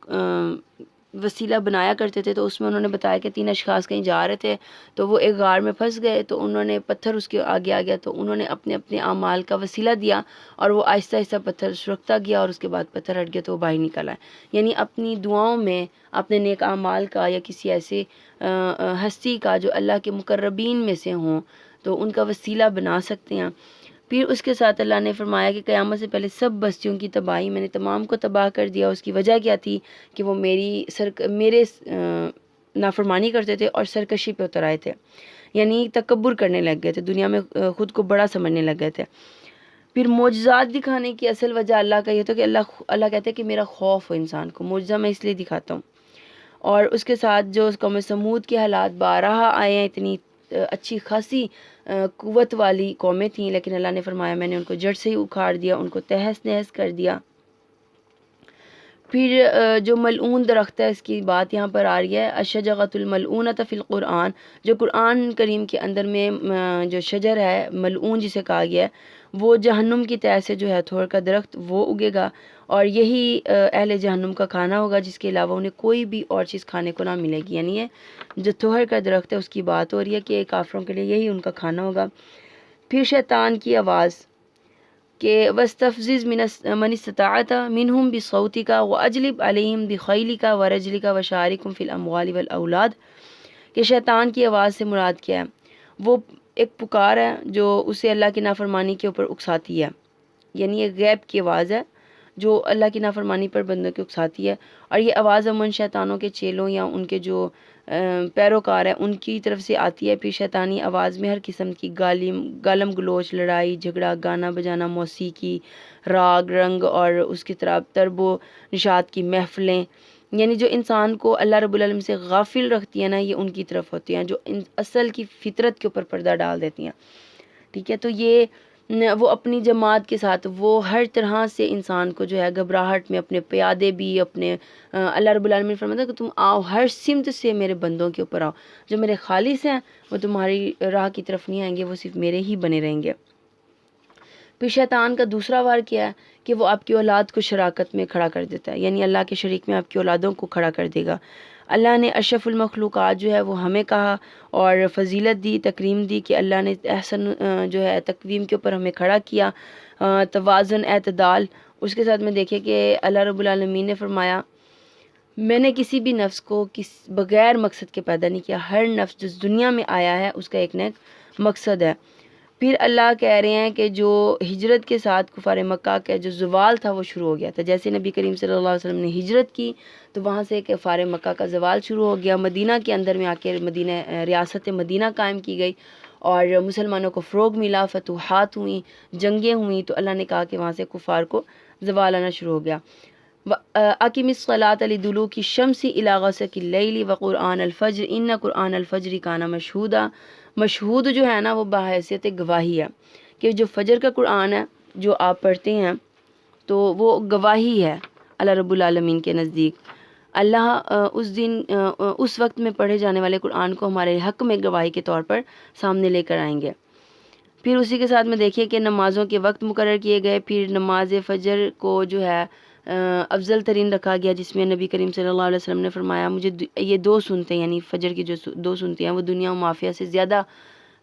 وسیلہ بنایا کرتے تھے. تو اس میں انہوں نے بتایا کہ 3 اشخاص کہیں جا رہے تھے تو وہ ایک غار میں پھنس گئے، تو انہوں نے پتھر اس کے آگے آ گیا تو انہوں نے اپنے اپنے اعمال کا وسیلہ دیا اور وہ آہستہ آہستہ پتھر سرکتا گیا اور اس کے بعد پتھر ہٹ گیا تو وہ باہر نکل آئے. یعنی اپنی دعاؤں میں اپنے نیک اعمال کا یا کسی ایسے ہستی کا جو اللہ کے مقربین میں سے ہوں تو ان کا وسیلہ بنا سکتے ہیں. پھر اس کے ساتھ اللہ نے فرمایا کہ قیامت سے پہلے سب بستیوں کی تباہی میں نے تمام کو تباہ کر دیا. اس کی وجہ کیا تھی کہ وہ میرے نافرمانی کرتے تھے اور سرکشی پہ اتر آئے تھے، یعنی تکبر کرنے لگ گئے تھے، دنیا میں خود کو بڑا سمجھنے لگ گئے تھے. پھر معجزات دکھانے کی اصل وجہ اللہ کا یہ تھا کہ اللہ کہتے ہیں کہ میرا خوف ہو انسان کو، معجزہ میں اس لیے دکھاتا ہوں. اور اس کے ساتھ جو قوم سمود کے حالات بارہا آئے ہیں، اتنی اچھی خاصی قوت والی قومیں تھیں، لیکن اللہ نے فرمایا میں نے ان کو جڑ سے ہی اکھاڑ دیا، ان کو تہس نہس کر دیا. پھر جو ملعون درخت ہے اس کی بات یہاں پر آ رہی ہے، الشجرۃ الملعونۃ فی القرآن، جو قرآن کریم کے اندر میں جو شجر ہے ملعون جسے کہا گیا ہے وہ جہنم کی تہہ سے جو ہے تھور کا درخت وہ اگے گا اور یہی اہل جہنم کا کھانا ہوگا، جس کے علاوہ انہیں کوئی بھی اور چیز کھانے کو نہ ملے گی. یعنی یہ جو تھور کا درخت ہے اس کی بات ہو رہی ہے کہ کافروں کے لیے یہی ان کا کھانا ہوگا. پھر شیطان کی آواز کہ وَاسْتَفْزِزْ مَنِ اسْتَطَعْتَ مِنْهُمْ بِصَوْتِكَ وَأَجْلِبْ عَلَيْهِمْ بِخَيْلِكَ وَرَجْلِكَ وَشَارِكْهُمْ فِي الْأَمْوَالِ وَالْأَوْلَادِ کہ شیطان کی آواز سے مراد کیا ہے؟ وہ ایک پکار ہے جو اسے اللہ کی نافرمانی کے اوپر اکساتی ہے، یعنی ایک غیب کی آواز ہے جو اللہ کی نافرمانی پر بندوں کی اکساتی ہے. اور یہ آواز عموماً شیطانوں کے چیلوں یا ان کے جو پیروکار ہیں ان کی طرف سے آتی ہے۔ پھر شیطانی آواز میں ہر قسم کی گالم گلوچ، لڑائی جھگڑا، گانا بجانا، موسیقی، راگ رنگ اور اس کی طرح طرب و نشاط کی محفلیں، یعنی جو انسان کو اللہ رب العالمین سے غافل رکھتی ہیں نا، یہ ان کی طرف ہوتی ہیں جو اصل کی فطرت کے اوپر پردہ ڈال دیتی ہیں، ٹھیک ہے۔ تو یہ وہ اپنی جماعت کے ساتھ وہ ہر طرح سے انسان کو جو ہے گھبراہٹ میں، اپنے پیادے بھی اپنے اللہ رب العالمین فرماتا ہے کہ تم آؤ ہر سمت سے میرے بندوں کے اوپر آؤ، جو میرے خالص ہیں وہ تمہاری راہ کی طرف نہیں آئیں گے، وہ صرف میرے ہی بنے رہیں گے۔ پھر شیطان کا دوسرا وار کیا ہے کہ وہ آپ کی اولاد کو شراکت میں کھڑا کر دیتا ہے، یعنی اللہ کے شریک میں آپ کی اولادوں کو کھڑا کر دے گا۔ اللہ نے اشرف المخلوقات جو ہے وہ ہمیں کہا اور فضیلت دی، تکریم دی کہ اللہ نے احسن جو ہے تقویم کے اوپر ہمیں کھڑا کیا، توازن، اعتدال۔ اس کے ساتھ میں دیکھیں کہ اللہ رب العالمین نے فرمایا میں نے کسی بھی نفس کو بغیر مقصد کے پیدا نہیں کیا، ہر نفس جو دنیا میں آیا ہے اس کا ایک نہ ایک مقصد ہے۔ پھر اللہ کہہ رہے ہیں کہ جو ہجرت کے ساتھ کفار مکہ کا جو زوال تھا وہ شروع ہو گیا تھا، جیسے نبی کریم صلی اللہ علیہ وسلم نے ہجرت کی تو وہاں سے کفار مکہ کا زوال شروع ہو گیا، مدینہ کے اندر میں آ کے ریاست مدینہ قائم کی گئی اور مسلمانوں کو فروغ ملا، فتوحات ہوئیں، جنگیں ہوئیں، تو اللہ نے کہا کہ وہاں سے کفار کو زوال آنا شروع ہو گیا۔ اقم الصلاۃ لدلوک الشمس الی غسق اللیل وقرآن الفجر ان قرآن الفجر کان مشہودا۔ مشہود جو ہے نا وہ بحیثیت گواہی ہے کہ جو فجر کا قرآن ہے جو آپ پڑھتے ہیں تو وہ گواہی ہے اللہ رب العالمین کے نزدیک۔ اللہ اس دن اس وقت میں پڑھے جانے والے قرآن کو ہمارے حق میں گواہی کے طور پر سامنے لے کر آئیں گے۔ پھر اسی کے ساتھ میں دیکھیے کہ نمازوں کے وقت مقرر کیے گئے، پھر نماز فجر کو جو ہے افضل ترین رکھا گیا، جس میں نبی کریم صلی اللہ علیہ وسلم نے فرمایا مجھے یہ دو سنتیں یعنی فجر کی جو دو سنتیں ہیں وہ دنیا و مافیہ سے زیادہ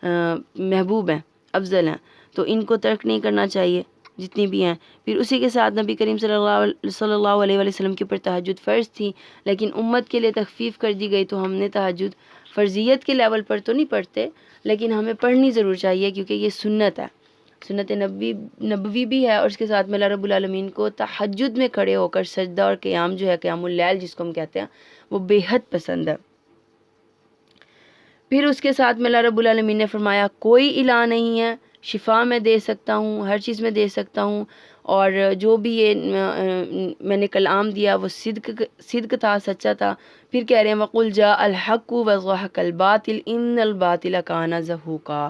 محبوب ہیں، افضل ہیں، تو ان کو ترک نہیں کرنا چاہیے جتنی بھی ہیں۔ پھر اسی کے ساتھ نبی کریم صلی اللہ علیہ وسلم کے اوپر تہجد فرض تھی، لیکن امت کے لیے تخفیف کر دی گئی، تو ہم نے تہجد فرضیت کے لیول پر تو نہیں پڑھتے لیکن ہمیں پڑھنی ضرور چاہیے کیونکہ یہ سنت ہے، سنت نبوی بھی ہے، اور اس کے ساتھ میں اللہ رب العالمین کو تہجد میں کھڑے ہو کر سجدہ اور قیام جو ہے قیام اللیل جس کو ہم کہتے ہیں وہ بے حد پسند ہے۔ پھر اس کے ساتھ میں اللہ رب العالمین نے فرمایا کوئی الہ نہیں ہے، شفا میں دے سکتا ہوں، ہر چیز میں دے سکتا ہوں، اور جو بھی یہ میں نے کلام دیا وہ صدق تھا، سچا تھا۔ پھر کہہ رہے ہیں وَقُلْ جَاءَ الْحَقُّ وَزَهَقَ الْبَاطِلُ إِنَّ الْبَاطِلَ كَانَ زَهُوقًا۔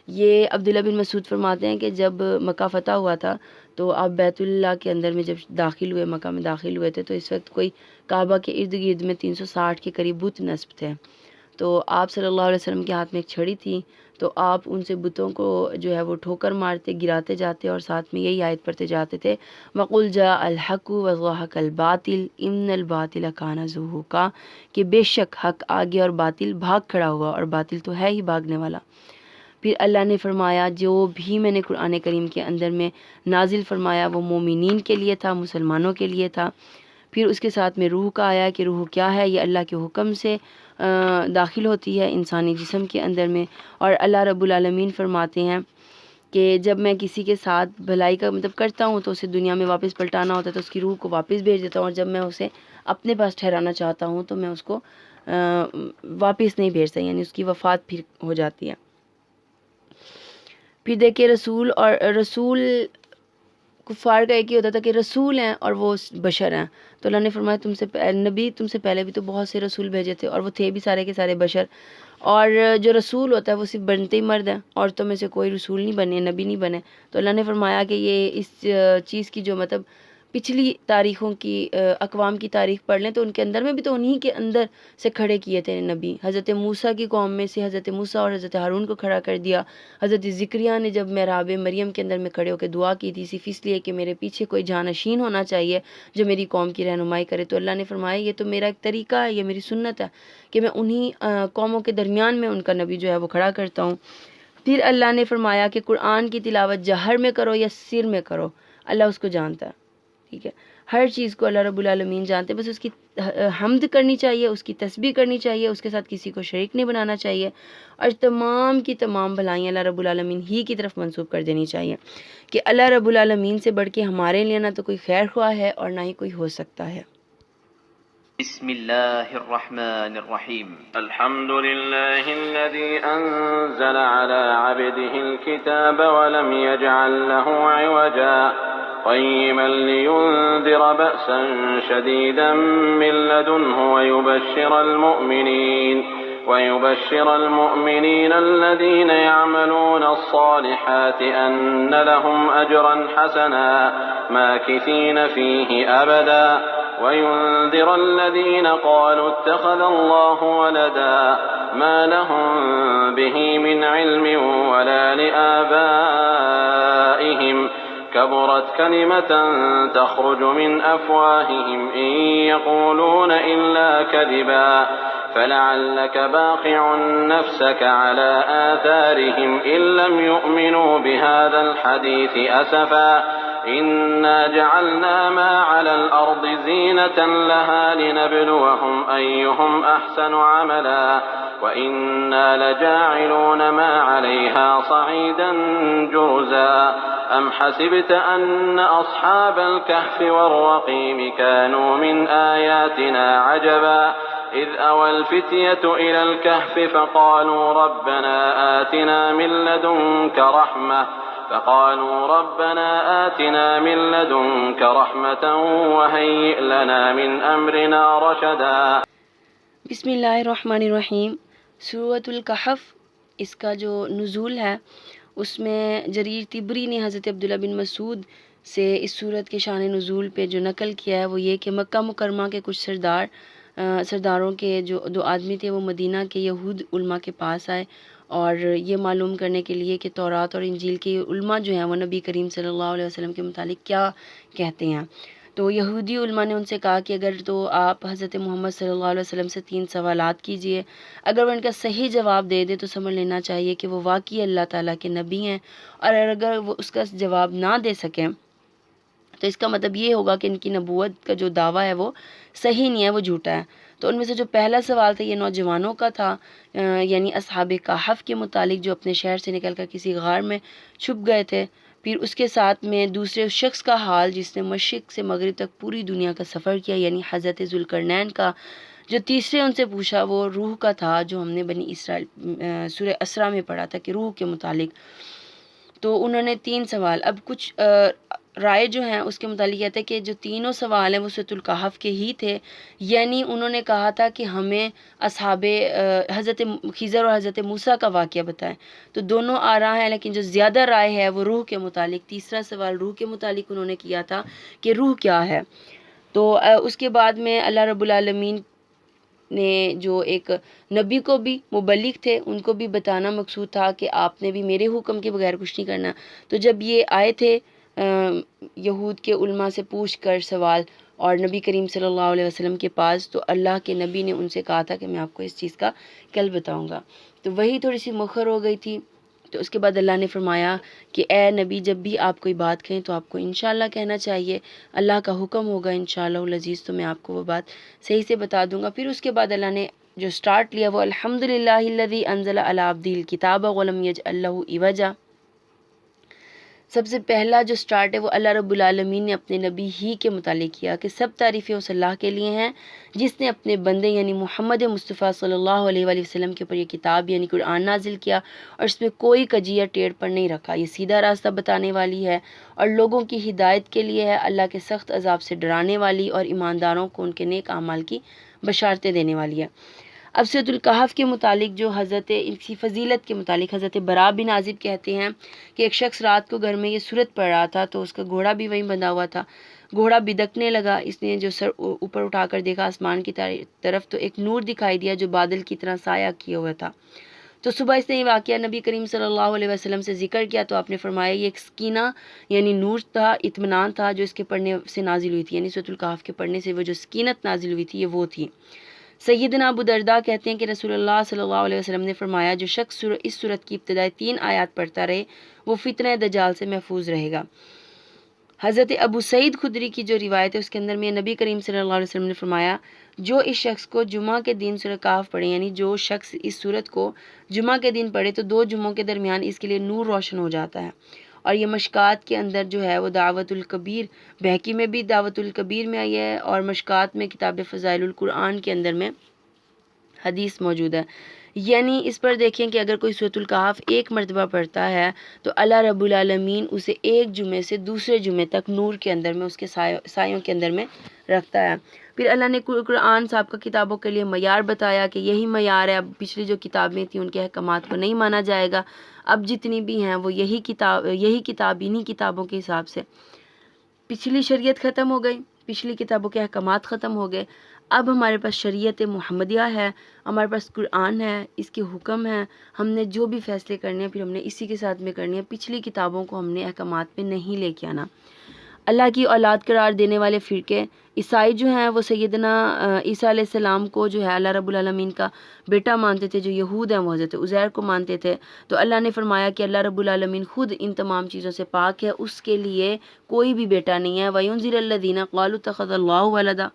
یہ عبداللہ بن مسعود فرماتے ہیں کہ جب مکہ فتح ہوا تھا تو آپ بیت اللہ کے اندر میں جب داخل ہوئے، مکہ میں داخل ہوئے تھے، تو اس وقت کوئی کعبہ کے ارد گرد میں 360 کے قریب بت نصب تھے، تو آپ صلی اللہ علیہ وسلم کے ہاتھ میں ایک چھڑی تھی، تو آپ ان سے بتوں کو جو ہے وہ ٹھوکر مارتے، گراتے جاتے اور ساتھ میں یہی آیت پڑھتے جاتے تھے وَقُلْ جَاءَ الْحَقُّ وَزَهَقَ الْبَاطِلُ إِنَّ الْبَاطِلَ كَانَ زَهُوقًا، کہ بے شک حق آگے اور باطل بھاگ کھڑا ہوا، اور باطل تو ہے ہی بھاگنے والا۔ پھر اللہ نے فرمایا جو بھی میں نے قرآن کریم کے اندر میں نازل فرمایا وہ مومنین کے لیے تھا، مسلمانوں کے لیے تھا۔ پھر اس کے ساتھ میں روح کا آیا کہ روح کیا ہے، یہ اللہ کے حکم سے داخل ہوتی ہے انسانی جسم کے اندر میں، اور اللہ رب العالمین فرماتے ہیں کہ جب میں کسی کے ساتھ بھلائی کا مطلب کرتا ہوں تو اسے دنیا میں واپس پلٹانا ہوتا ہے تو اس کی روح کو واپس بھیج دیتا ہوں، اور جب میں اسے اپنے پاس ٹھہرانا چاہتا ہوں تو میں اس کو واپس نہیں بھیجتا، یعنی اس کی وفات پھر ہو جاتی ہے۔ پھر دیکھیں رسول کفار کا ایک ہی ہوتا تھا کہ رسول ہیں اور وہ بشر ہیں، تو اللہ نے فرمایا تم سے پہلے بھی تو بہت سے رسول بھیجے تھے اور وہ تھے بھی سارے کے سارے بشر، اور جو رسول ہوتا ہے وہ صرف بنتے ہی مرد ہیں، عورتوں میں سے کوئی رسول نہیں بنے، نبی نہیں بنے۔ تو اللہ نے فرمایا کہ یہ اس چیز کی جو مطلب پچھلی تاریخوں کی اقوام کی تاریخ پڑھ لیں تو ان کے اندر میں بھی تو انہی کے اندر سے کھڑے کیے تھے نبی۔ حضرت موسیٰ کی قوم میں سے حضرت موسیٰ اور حضرت ہارون کو کھڑا کر دیا۔ حضرت زکریا نے جب محراب مریم کے اندر میں کھڑے ہو کے دعا کی تھی صرف اس لیے کہ میرے پیچھے کوئی جانشین ہونا چاہیے جو میری قوم کی رہنمائی کرے، تو اللہ نے فرمایا یہ تو میرا ایک طریقہ ہے، یہ میری سنت ہے کہ میں انہی قوموں کے درمیان میں ان کا نبی جو ہے وہ کھڑا کرتا ہوں۔ پھر اللہ نے فرمایا کہ قرآن کی تلاوت جہر میں کرو یا سر میں کرو، اللہ اس کو جانتا ہے، ٹھیک ہے، ہر چیز کو اللہ رب العالمین جانتے، بس اس کی حمد کرنی چاہیے، اس کی تسبیح کرنی چاہیے، اس کے ساتھ کسی کو شریک نہیں بنانا چاہیے، اور تمام کی تمام بھلائیاں اللہ رب العالمین ہی کی طرف منسوب کر دینی چاہیے کہ اللہ رب العالمین سے بڑھ کے ہمارے لیے نہ تو کوئی خیر خواہ ہے اور نہ ہی کوئی ہو سکتا ہے۔ بسم الله الرحمن الرحيم الحمد لله الذي أنزل على عبده الكتاب ولم يجعل له عوجا قيما لينذر بأسا شديدا من لدنه ويبشر المؤمنين الذين يعملون الصالحات أن لهم أجرا حسنا ماكثين فيه أبدا وينذر الذين قالوا اتخذ الله ولدا ما لهم به من علم ولا لآبائهم كبرت كلمة تخرج من أفواههم إن يقولون إلا كذبا فلعلك باخع نفسك على آثارهم إن لم يؤمنوا بهذا الحديث أسفا إنا جعلنا ما على الأرض زينة لها لنبلوهم أيهم أحسن عملا وإنا لجاعلون ما عليها صعيدا جرزا أم حسبت أن أصحاب الكهف والرقيم كانوا من آياتنا عجبا إذ أوى الفتية إلى الكهف فقالوا ربنا آتنا من لدنك رحمة وهيئ لنا من أمرنا رشدا بسم اللہ الرحمن الرحیم۔ سورۃ الکہف، اس کا جو نزول ہے اس میں جریر طبری نے حضرت عبداللہ بن مسعود سے اس سورت کے شان نزول پہ جو نقل کیا ہے وہ یہ کہ مکہ مکرمہ کے کچھ سرداروں کے جو 2 آدمی تھے وہ مدینہ کے یہود علماء کے پاس آئے اور یہ معلوم کرنے کے لیے کہ تورات اور انجیل کے علماء جو ہیں وہ نبی کریم صلی اللہ علیہ وسلم کے متعلق کیا کہتے ہیں۔ تو یہودی علماء نے ان سے کہا کہ اگر تو آپ حضرت محمد صلی اللہ علیہ وسلم سے 3 سوالات کیجئے، اگر وہ ان کا صحیح جواب دے دے تو سمجھ لینا چاہیے کہ وہ واقعی اللہ تعالیٰ کے نبی ہیں، اور اگر وہ اس کا جواب نہ دے سکیں تو اس کا مطلب یہ ہوگا کہ ان کی نبوت کا جو دعویٰ ہے وہ صحیح نہیں ہے، وہ جھوٹا ہے۔ تو ان میں سے جو پہلا سوال تھا یہ نوجوانوں کا تھا، یعنی اصحاب کہف کے متعلق جو اپنے شہر سے نکل کر کسی غار میں چھپ گئے تھے۔ پھر اس کے ساتھ میں دوسرے شخص کا حال جس نے مشرق سے مغرب تک پوری دنیا کا سفر کیا، یعنی حضرت ذوالقرنین کا۔ جو تیسرے ان سے پوچھا وہ روح کا تھا، جو ہم نے بنی اسرائیل سورہ اسراء میں پڑھا تھا کہ روح کے متعلق۔ تو انہوں نے 3 سوال، اب کچھ رائے جو ہیں اس کے متعلق کہتے ہیں کہ جو تینوں سوال ہیں وہ سورۃ الکہف کے ہی تھے، یعنی انہوں نے کہا تھا کہ ہمیں اصحاب حضرت خضر اور حضرت موسیٰ کا واقعہ بتائیں۔ تو دونوں آراء ہیں، لیکن جو زیادہ رائے ہے وہ روح کے متعلق۔ تیسرا سوال روح کے متعلق انہوں نے کیا تھا کہ روح کیا ہے۔ تو اس کے بعد میں اللہ رب العالمین نے جو ایک نبی کو بھی مبلغ تھے ان کو بھی بتانا مقصود تھا کہ آپ نے بھی میرے حکم کے بغیر کچھ نہیں کرنا۔ تو جب یہ آئے تھے یہود کے علماء سے پوچھ کر سوال اور نبی کریم صلی اللہ علیہ وسلم کے پاس، تو اللہ کے نبی نے ان سے کہا تھا کہ میں آپ کو اس چیز کا کل بتاؤں گا۔ تو وہی تھوڑی سی مؤخر ہو گئی تھی۔ تو اس کے بعد اللہ نے فرمایا کہ اے نبی جب بھی آپ کوئی بات کہیں تو آپ کو انشاءاللہ کہنا چاہیے، اللہ کا حکم ہوگا انشاءاللہ العزیز تو میں آپ کو وہ بات صحیح سے بتا دوں گا۔ پھر اس کے بعد اللہ نے جو سٹارٹ لیا وہ الحمدللہ الذی انزل علی عبدہ الکتاب ولم یجعل لہ عوجا۔ سب سے پہلا جو سٹارٹ ہے وہ اللہ رب العالمین نے اپنے نبی ہی کے متعلق کیا کہ سب تعریفیں اس اللہ کے لیے ہیں جس نے اپنے بندے یعنی محمد مصطفیٰ صلی اللہ علیہ وآلہ وسلم کے اوپر یہ کتاب یعنی قرآن نازل کیا، اور اس میں کوئی کجی یا ٹیڑھ پر نہیں رکھا۔ یہ سیدھا راستہ بتانے والی ہے اور لوگوں کی ہدایت کے لیے ہے، اللہ کے سخت عذاب سے ڈرانے والی اور ایمانداروں کو ان کے نیک اعمال کی بشارتیں دینے والی ہے۔ اب سورۃ الکہف کے متعلق جو حضرت ان کی فضیلت کے متعلق حضرت برا بن عازب کہتے ہیں کہ ایک شخص رات کو گھر میں یہ سورت پڑھ رہا تھا تو اس کا گھوڑا بھی وہیں بندھا ہوا تھا۔ گھوڑا بدکنے لگا، اس نے جو سر اوپر اٹھا کر دیکھا آسمان کی طرف تو ایک نور دکھائی دیا جو بادل کی طرح سایہ کیا ہوا تھا۔ تو صبح اس نے یہ واقعہ نبی کریم صلی اللہ علیہ وسلم سے ذکر کیا تو آپ نے فرمایا یہ ایک سکینہ یعنی نور تھا، اطمینان تھا جو اس کے پڑھنے سے نازل ہوئی تھی، یعنی سورۃ الکہف کے پڑھنے سے وہ جو سکینت نازل ہوئی تھی یہ وہ تھی۔ سیدنا ابو درداء کہتے ہیں کہ رسول اللہ صلی اللہ علیہ وسلم نے فرمایا جو شخص اس سورت کی ابتدائی 3 آیات پڑھتا رہے وہ فتنہ دجال سے محفوظ رہے گا۔ حضرت ابو سعید خدری کی جو روایت ہے اس کے اندر میں نبی کریم صلی اللہ علیہ وسلم نے فرمایا جو اس شخص کو جمعہ کے دن سورۃ کہف پڑھے، یعنی جو شخص اس سورت کو جمعہ کے دن پڑھے تو 2 جمعوں کے درمیان اس کے لیے نور روشن ہو جاتا ہے، اور یہ مشکات کے اندر جو ہے وہ دعوت الکبیر، بہقی میں بھی دعوت الکبیر میں آئی ہے، اور مشکات میں کتاب فضائل القرآن کے اندر میں حدیث موجود ہے۔ یعنی اس پر دیکھیں کہ اگر کوئی سورۃ الکہف ایک مرتبہ پڑھتا ہے تو اللہ رب العالمین اسے ایک جمعے سے دوسرے جمعے تک نور کے اندر میں، اس کے سایوں کے اندر میں رکھتا ہے۔ پھر اللہ نے قرآن سابقہ کتابوں کے لیے معیار بتایا کہ یہی معیار ہے، اب پچھلی جو کتابیں تھیں ان کے احکامات کو نہیں مانا جائے گا، اب جتنی بھی ہیں وہ یہی کتاب انہی کتابوں کے حساب سے۔ پچھلی شریعت ختم ہو گئی، پچھلی کتابوں کے احکامات ختم ہو گئے، اب ہمارے پاس شریعت محمدیہ ہے، ہمارے پاس قرآن ہے، اس کے حکم ہیں، ہم نے جو بھی فیصلے کرنے ہیں پھر ہم نے اسی کے ساتھ میں کرنی ہے، پچھلی کتابوں کو ہم نے احکامات میں نہیں لے کے آنا۔ اللہ کی اولاد قرار دینے والے فرقے عیسائی جو ہیں وہ سیدنا عیسیٰ علیہ السلام کو جو ہے اللہ رب العالمین کا بیٹا مانتے تھے، جو یہود ہیں وہ حضرت عزیر کو مانتے تھے، تو اللہ نے فرمایا کہ اللہ رب العالمین خود ان تمام چیزوں سے پاک ہے، اس کے لیے کوئی بھی بیٹا نہیں ہے۔ وَيُنذِرَ الَّذِينَ قَالُوا اتَّخَذَ اللَّهُ وَلَدًا،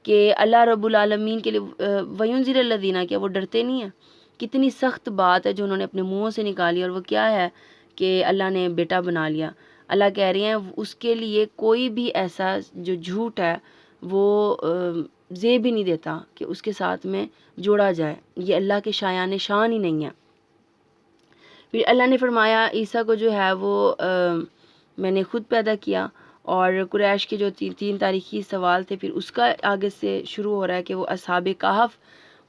کہ اللہ رب العالمین کے لیے وَيُنذِرَ الَّذِينَ، کیا وہ ڈرتے نہیں ہیں؟ کتنی سخت بات ہے جو انہوں نے اپنے منہوں سے نکالی، اور وہ کیا ہے کہ اللہ نے بیٹا بنا لیا۔ اللہ کہہ رہے ہیں اس کے لیے کوئی بھی ایسا جو جھوٹ ہے وہ زیب ہی نہیں دیتا کہ اس کے ساتھ میں جوڑا جائے، یہ اللہ کے شایان شان ہی نہیں ہے۔ پھر اللہ نے فرمایا عیسیٰ کو جو ہے وہ میں نے خود پیدا کیا، اور قریش کے جو تین تاریخی سوال تھے پھر اس کا آگے سے شروع ہو رہا ہے کہ وہ اصحاب کہف،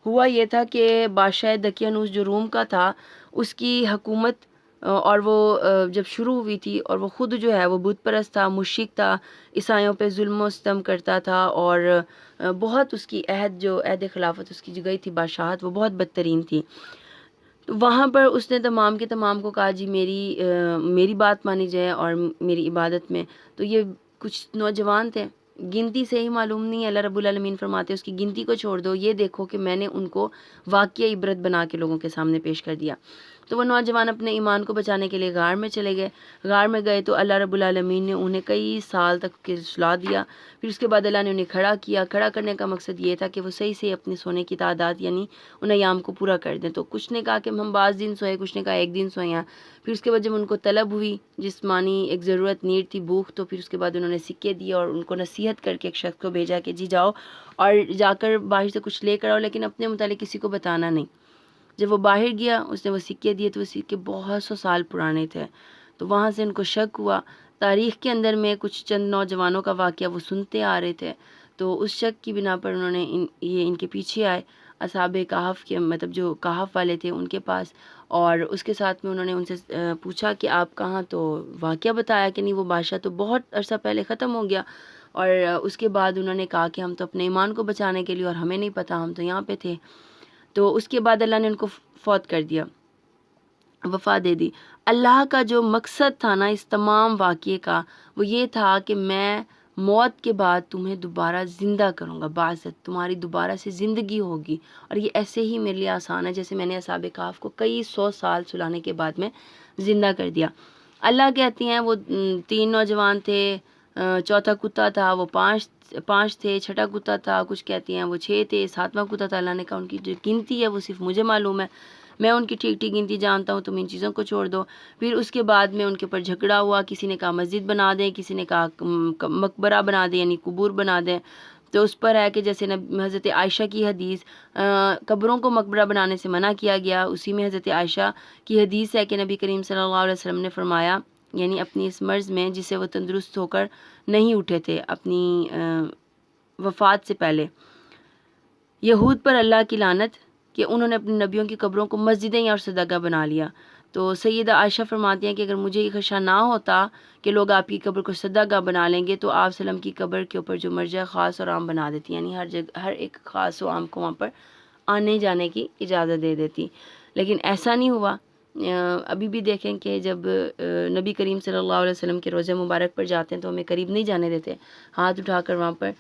ہوا یہ تھا کہ بادشاہ دقیانوس جو روم کا تھا اس کی حکومت اور وہ جب شروع ہوئی تھی، اور وہ خود جو ہے وہ بت پرست تھا، مشرک تھا، عیسائیوں پہ ظلم و ستم کرتا تھا، اور بہت اس کی عہد خلافت اس کی جو گئی تھی بادشاہت وہ بہت بدترین تھی۔ تو وہاں پر اس نے تمام کے تمام کو کہا جی میری بات مانی جائے اور میری عبادت میں۔ تو یہ کچھ نوجوان تھے، گنتی سے ہی معلوم نہیں ہے، اللہ رب العالمین فرماتے ہیں اس کی گنتی کو چھوڑ دو، یہ دیکھو کہ میں نے ان کو واقعہ عبرت بنا کے لوگوں کے سامنے پیش کر دیا۔ تو وہ نوجوان اپنے ایمان کو بچانے کے لیے غار میں چلے گئے، غار میں گئے تو اللہ رب العالمین نے انہیں کئی سال تک سلا دیا۔ پھر اس کے بعد اللہ نے انہیں کھڑا کیا، کھڑا کرنے کا مقصد یہ تھا کہ وہ صحیح سے اپنے سونے کی تعداد یعنی ان ایام کو پورا کر دیں۔ تو کچھ نے کہا کہ ہم بعض دن سوئے، کچھ نے کہا ایک دن سوئے ہیں۔ پھر اس کے بعد جب ان کو طلب ہوئی، جسمانی ایک ضرورت نیڈ تھی، بھوک، تو پھر اس کے بعد انہوں نے سکے دیے اور ان کو نصیحت کر کے ایک شخص کو بھیجا کہ جی جاؤ اور جا کر باہر سے کچھ لے کر آؤ، لیکن اپنے متعلق کسی کو بتانا نہیں۔ جب وہ باہر گیا اس نے وہ سکے دیے تو وہ سکے بہت سو سال پرانے تھے، تو وہاں سے ان کو شک ہوا۔ تاریخ کے اندر میں کچھ چند نوجوانوں کا واقعہ وہ سنتے آ رہے تھے، تو اس شک کی بنا پر انہوں نے ان کے پیچھے آئے، اصحاب کہف کے مطلب جو کہف والے تھے ان کے پاس، اور اس کے ساتھ میں انہوں نے ان سے پوچھا کہ آپ کہاں، تو واقعہ بتایا کہ نہیں وہ بادشاہ تو بہت عرصہ پہلے ختم ہو گیا، اور اس کے بعد انہوں نے کہا کہ ہم تو اپنے ایمان کو بچانے کے لیے، اور ہمیں نہیں پتہ، ہم تو یہاں پہ تھے۔ تو اس کے بعد اللہ نے ان کو فوت کر دیا، وفات دے دی۔ اللہ کا جو مقصد تھا نا اس تمام واقعے کا وہ یہ تھا کہ میں موت کے بعد تمہیں دوبارہ زندہ کروں گا، بعثت، تمہاری دوبارہ سے زندگی ہوگی، اور یہ ایسے ہی میرے لیے آسان ہے جیسے میں نے اصحاب کہف کو کئی سو سال سلانے کے بعد میں زندہ کر دیا۔ اللہ کہتی ہیں وہ 3 نوجوان تھے، چوتھا کتا تھا، وہ 5 تھے، چھٹا کتا تھا، کچھ کہتی ہیں وہ 6 تھے، 7واں کتا تھا۔ اللہ نے کہا ان کی جو گنتی ہے وہ صرف مجھے معلوم ہے، میں ان کی ٹھیک ٹھیک گنتی جانتا ہوں، تم ان چیزوں کو چھوڑ دو۔ پھر اس کے بعد میں ان کے اوپر جھگڑا ہوا، کسی نے کہا مسجد بنا دیں، کسی نے کہا مقبرہ بنا دیں یعنی قبور بنا دیں۔ تو اس پر ہے کہ جیسے حضرت عائشہ کی حدیث، قبروں کو مقبرہ بنانے سے منع کیا گیا، اسی میں حضرت عائشہ کی حدیث ہے کہ نبی کریم صلی اللہ علیہ وسلم نے فرمایا، یعنی اپنی اس مرض میں جسے وہ تندرست ہو کر نہیں اٹھے تھے اپنی وفات سے پہلے، یہود پر اللہ کی لعنت کہ انہوں نے اپنے نبیوں کی قبروں کو مسجدیں اور صدقہ بنا لیا۔ تو سیدہ عائشہ فرماتی ہیں کہ اگر مجھے یہ خدشہ نہ ہوتا کہ لوگ آپ کی قبر کو صدقہ بنا لیں گے تو آپ سلم کی قبر کے اوپر جو مرجع خاص اور عام بنا دیتی، یعنی ہر ایک خاص و عام کو وہاں پر آنے جانے کی اجازت دے دیتی، لیکن ایسا نہیں ہوا۔ ابھی بھی دیکھیں کہ جب نبی کریم صلی اللہ علیہ وسلم کے روضہ مبارک پر جاتے ہیں تو ہمیں قریب نہیں جانے دیتے، ہاتھ اٹھا کر وہاں پر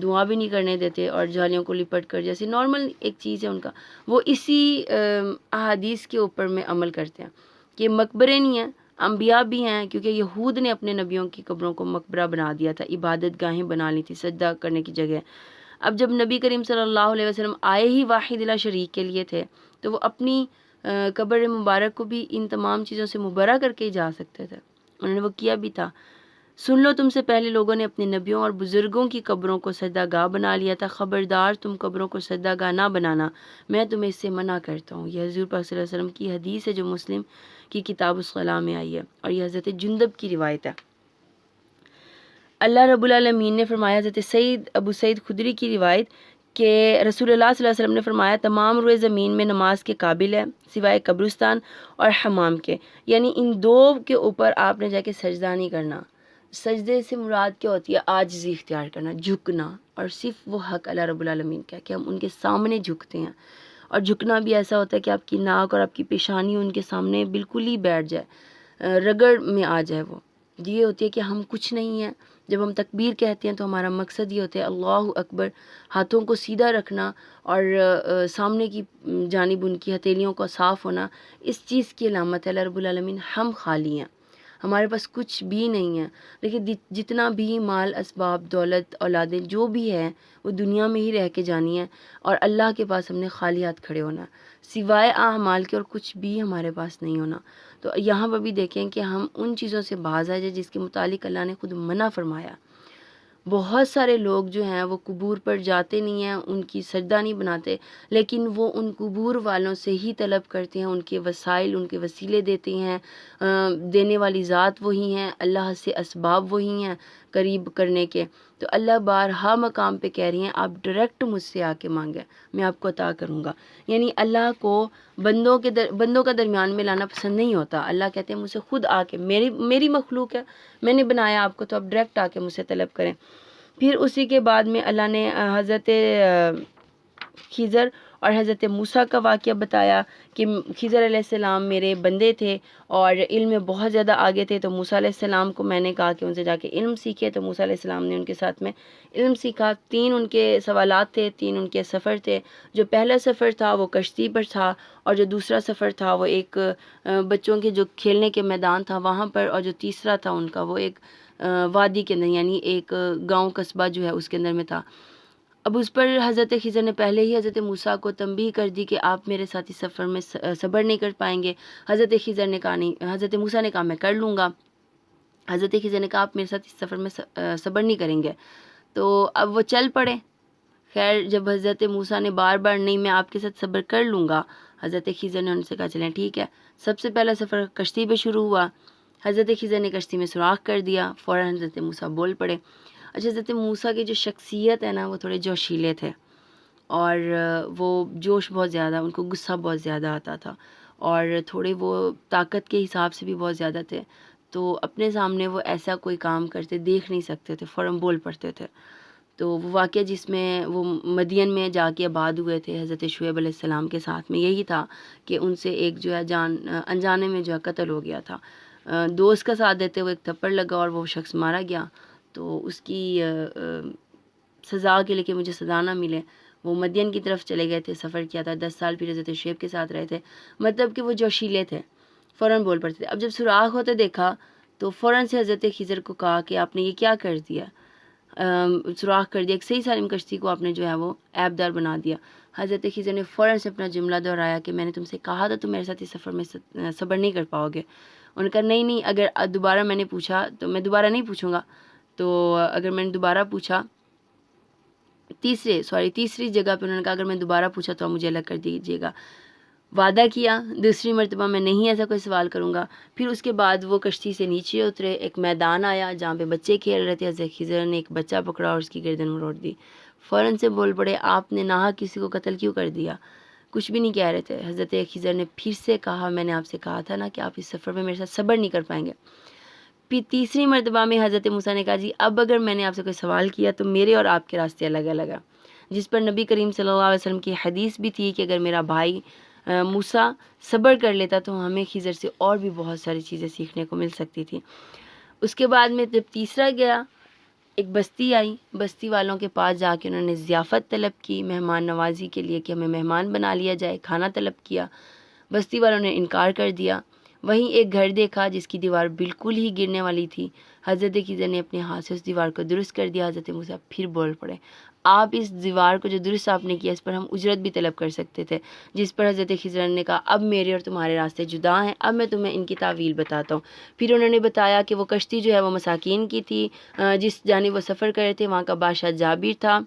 دعا بھی نہیں کرنے دیتے، اور جھالیوں کو لپٹ کر، جیسے نارمل ایک چیز ہے ان کا، وہ اسی احادیث کے اوپر میں عمل کرتے ہیں کہ مقبرے نہیں ہیں، انبیاء بھی ہیں، کیونکہ یہود نے اپنے نبیوں کی قبروں کو مقبرہ بنا دیا تھا، عبادت گاہیں بنا لی تھی سجدہ کرنے کی جگہ۔ اب جب نبی کریم صلی اللہ علیہ وسلم آئے ہی واحد لا شریک کے لیے تھے تو وہ اپنی قبر مبارک کو بھی ان تمام چیزوں سے مبرہ کر کے ہی جا سکتے تھے، انہوں نے وہ کیا بھی تھا۔ سن لو، تم سے پہلے لوگوں نے اپنے نبیوں اور بزرگوں کی قبروں کو سجدہ گاہ بنا لیا تھا، خبردار تم قبروں کو سجدہ گاہ نہ بنانا، میں تمہیں اس سے منع کرتا ہوں۔ یہ حضور پاک صلی اللہ علیہ وسلم کی حدیث ہے جو مسلم کی کتاب الصلاح میں آئی ہے، اور یہ حضرت جندب کی روایت ہے۔ اللہ رب العالمین نے فرمایا، حضرت ابو سعید خدری کی روایت، کہ رسول اللہ صلی اللہ علیہ وسلم نے فرمایا تمام روئے زمین میں نماز کے قابل ہے سوائے قبرستان اور حمام کے، یعنی ان دو کے اوپر آپ نے جا کے سجدہ نہیں کرنا۔ سجدے سے مراد کیا ہوتی ہے؟ عاجزی اختیار کرنا، جھکنا، اور صرف وہ حق اللہ رب العالمین کا ہے کہ ہم ان کے سامنے جھکتے ہیں، اور جھکنا بھی ایسا ہوتا ہے کہ آپ کی ناک اور آپ کی پیشانی ان کے سامنے بالکل ہی بیٹھ جائے، رگڑ میں آ جائے وہ۔ یہ ہوتی ہے کہ ہم کچھ نہیں ہیں۔ جب ہم تکبیر کہتے ہیں تو ہمارا مقصد یہ ہوتا ہے اللہ اکبر، ہاتھوں کو سیدھا رکھنا اور سامنے کی جانب ان کی ہتھیلیوں کا صاف ہونا، اس چیز کی علامت ہے اللہ رب العالمین ہم خالی ہیں، ہمارے پاس کچھ بھی نہیں ہے۔ لیکن جتنا بھی مال، اسباب، دولت، اولادیں جو بھی ہے وہ دنیا میں ہی رہ کے جانی ہے، اور اللہ کے پاس ہم نے خالی ہاتھ کھڑے ہونا، سوائے اعمال کے اور کچھ بھی ہمارے پاس نہیں ہونا۔ تو یہاں پر بھی دیکھیں کہ ہم ان چیزوں سے باز آ جائیں جس کے متعلق اللہ نے خود منع فرمایا۔ بہت سارے لوگ جو ہیں وہ قبور پر جاتے نہیں ہیں، ان کی سجدہ نہیں بناتے، لیکن وہ ان قبور والوں سے ہی طلب کرتے ہیں، ان کے وسائل، ان کے وسیلے دیتے ہیں، دینے والی ذات وہی ہیں، اللہ سے اسباب وہی ہیں قریب کرنے کے۔ تو اللہ بارہا مقام پہ کہہ رہی ہیں آپ ڈائریکٹ مجھ سے آ کے مانگیں، میں آپ کو عطا کروں گا۔ یعنی اللہ کو بندوں کا درمیان میں لانا پسند نہیں ہوتا۔ اللہ کہتے ہیں مجھ سے خود آ کے، میری مخلوق ہے، میں نے بنایا آپ کو، تو آپ ڈائریکٹ آ کے مجھ سے طلب کریں۔ پھر اسی کے بعد میں اللہ نے حضرت خضر اور حضرت موسیٰ کا واقعہ بتایا کہ خضر علیہ السلام میرے بندے تھے اور علم میں بہت زیادہ آگے تھے، تو موسیٰ علیہ السلام کو میں نے کہا کہ ان سے جا کے علم سیکھے، تو موسیٰ علیہ السلام نے ان کے ساتھ میں علم سیکھا۔ 3 ان کے سوالات تھے، 3 ان کے سفر تھے۔ جو پہلا سفر تھا وہ کشتی پر تھا، اور جو دوسرا سفر تھا وہ ایک بچوں کے جو کھیلنے کے میدان تھا وہاں پر، اور جو تیسرا تھا ان کا وہ ایک وادی کے اندر، یعنی ایک گاؤں قصبہ جو ہے اس کے اندر میں تھا۔ اب اس پر حضرت خضر نے پہلے ہی حضرت موسیٰ کو تنبیہ کر دی کہ آپ میرے ساتھ اس سفر میں صبر نہیں کر پائیں گے۔ حضرت خضر نے کہا نہیں، حضرت موسیٰ نے کہا میں کر لوں گا۔ حضرت خضر نے کہا آپ میرے ساتھ اس سفر میں صبر نہیں کریں گے، تو اب وہ چل پڑے۔ خیر جب حضرت موسیٰ نے بار بار نہیں میں آپ کے ساتھ صبر کر لوں گا، حضرت خضر نے ان سے کہا چلیں ٹھیک ہے۔ سب سے پہلا سفر کشتی پہ شروع ہوا، حضرت خضر نے کشتی میں سوراخ کر دیا، فوراً حضرت موسیٰ بول پڑے۔ اچھا، حضرت موسیٰ کی جو شخصیت ہے نا وہ تھوڑے جوشیلے تھے، اور وہ جوش بہت زیادہ، ان کو غصہ بہت زیادہ آتا تھا، اور تھوڑے وہ طاقت کے حساب سے بھی بہت زیادہ تھے، تو اپنے سامنے وہ ایسا کوئی کام کرتے دیکھ نہیں سکتے تھے، فوراً بول پڑتے تھے۔ تو وہ واقعہ جس میں وہ مدین میں جا کے آباد ہوئے تھے حضرت شعیب علیہ السلام کے ساتھ میں، یہی تھا کہ ان سے ایک جو ہے انجانے میں جو ہے قتل ہو گیا تھا۔ دوست کا ساتھ دیتے ہوئے ایک تھپڑ لگا اور وہ شخص مارا گیا، تو اس کی سزا کے لیے کہ مجھے سزا نہ ملے وہ مدین کی طرف چلے گئے تھے، سفر کیا تھا 10 سال، پھر حضرت شعیب کے ساتھ رہے تھے، مطلب کہ وہ جوشیلے تھے، فوراً بول پڑتے تھے۔ اب جب سوراخ ہوتے دیکھا تو فوراً سے حضرت خضر کو کہا کہ آپ نے یہ کیا کر دیا، سوراخ کر دیا، ایک صحیح سالم کشتی کو آپ نے جو ہے وہ عیب دار بنا دیا۔ حضرت خضر نے فوراً سے اپنا جملہ دہرایا کہ میں نے تم سے کہا تھا تم میرے ساتھ اس سفر میں صبر نہیں کر پاؤ گے۔ انہوں نے کہا نہیں، اگر دوبارہ میں نے پوچھا تو میں دوبارہ نہیں پوچھوں گا، تو اگر میں نے دوبارہ پوچھا، تیسری جگہ پہ انہوں نے کہا اگر میں دوبارہ پوچھا تو آپ مجھے الگ کر دیجیے گا۔ وعدہ کیا دوسری مرتبہ میں نہیں ایسا کوئی سوال کروں گا۔ پھر اس کے بعد وہ کشتی سے نیچے اترے، ایک میدان آیا جہاں پہ بچے کھیل رہے تھے، حضرت خضر نے ایک بچہ پکڑا اور اس کی گردن مروڑ دی، فوراً سے بول پڑے آپ نے ناحق کسی کو قتل کیوں کر دیا، کچھ بھی نہیں کہہ رہے تھے۔ حضرت خضر نے پھر سے کہا میں نے آپ سے کہا تھا نا کہ آپ اس سفر میں میرے ساتھ صبر نہیں کر پائیں گے۔ پھر تیسری مرتبہ میں حضرت موسیٰ نے کہا جی اب اگر میں نے آپ سے کوئی سوال کیا تو میرے اور آپ کے راستے الگ الگ ہیں، جس پر نبی کریم صلی اللہ علیہ وسلم کی حدیث بھی تھی کہ اگر میرا بھائی موسیٰ صبر کر لیتا تو ہمیں خضر سے اور بھی بہت ساری چیزیں سیکھنے کو مل سکتی تھی۔ اس کے بعد میں جب تیسرا گیا، ایک بستی آئی، بستی والوں کے پاس جا کے انہوں نے ضیافت طلب کی مہمان نوازی کے لیے کہ ہمیں مہمان بنا لیا جائے، کھانا طلب کیا، بستی والوں نے انکار کر دیا۔ وہیں ایک گھر دیکھا جس کی دیوار بالکل ہی گرنے والی تھی، حضرت خضر نے اپنے ہاتھ سے اس دیوار کو درست کر دیا، حضرت موسیٰ پھر بول پڑے آپ اس دیوار کو جو درست آپ نے کیا اس پر ہم اجرت بھی طلب کر سکتے تھے، جس پر حضرت خضر نے کہا اب میرے اور تمہارے راستے جدا ہیں، اب میں تمہیں ان کی تعویل بتاتا ہوں۔ پھر انہوں نے بتایا کہ وہ کشتی جو ہے وہ مساکین کی تھی، جس جانب وہ سفر کر رہے تھے وہاں کا بادشاہ جابر تھا،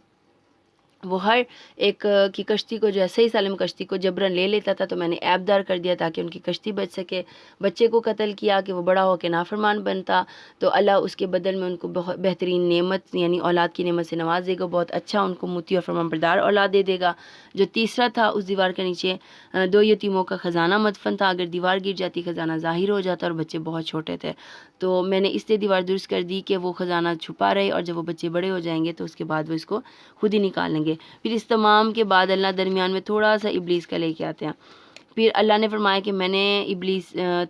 وہ ہر ایک کی کشتی کو جو ہے صحیح سالم کشتی کو جبرن لے لیتا تھا، تو میں نے عیب دار کر دیا تاکہ ان کی کشتی بچ سکے۔ بچے کو قتل کیا کہ وہ بڑا ہو کے نافرمان بنتا، تو اللہ اس کے بدل میں ان کو بہت بہترین نعمت یعنی اولاد کی نعمت سے نواز دے گا، بہت اچھا ان کو مطیع اور فرمانبردار اولاد دے دے گا۔ جو تیسرا تھا، اس دیوار کے نیچے 2 یتیموں کا خزانہ مدفن تھا، اگر دیوار گر جاتی خزانہ ظاہر ہو جاتا اور بچے بہت چھوٹے تھے، تو میں نے اس لیے دیوار درست کر دی کہ وہ خزانہ چھپا رہے، اور جب وہ بچے بڑے ہو جائیں گے تو اس کے بعد وہ اس کو خود ہی نکال لیں گے۔ پھر اس تمام کے بعد اللہ درمیان میں تھوڑا سا ابلیس کا لے کے آتے ہیں۔ پھر اللہ نے فرمایا کہ میں نے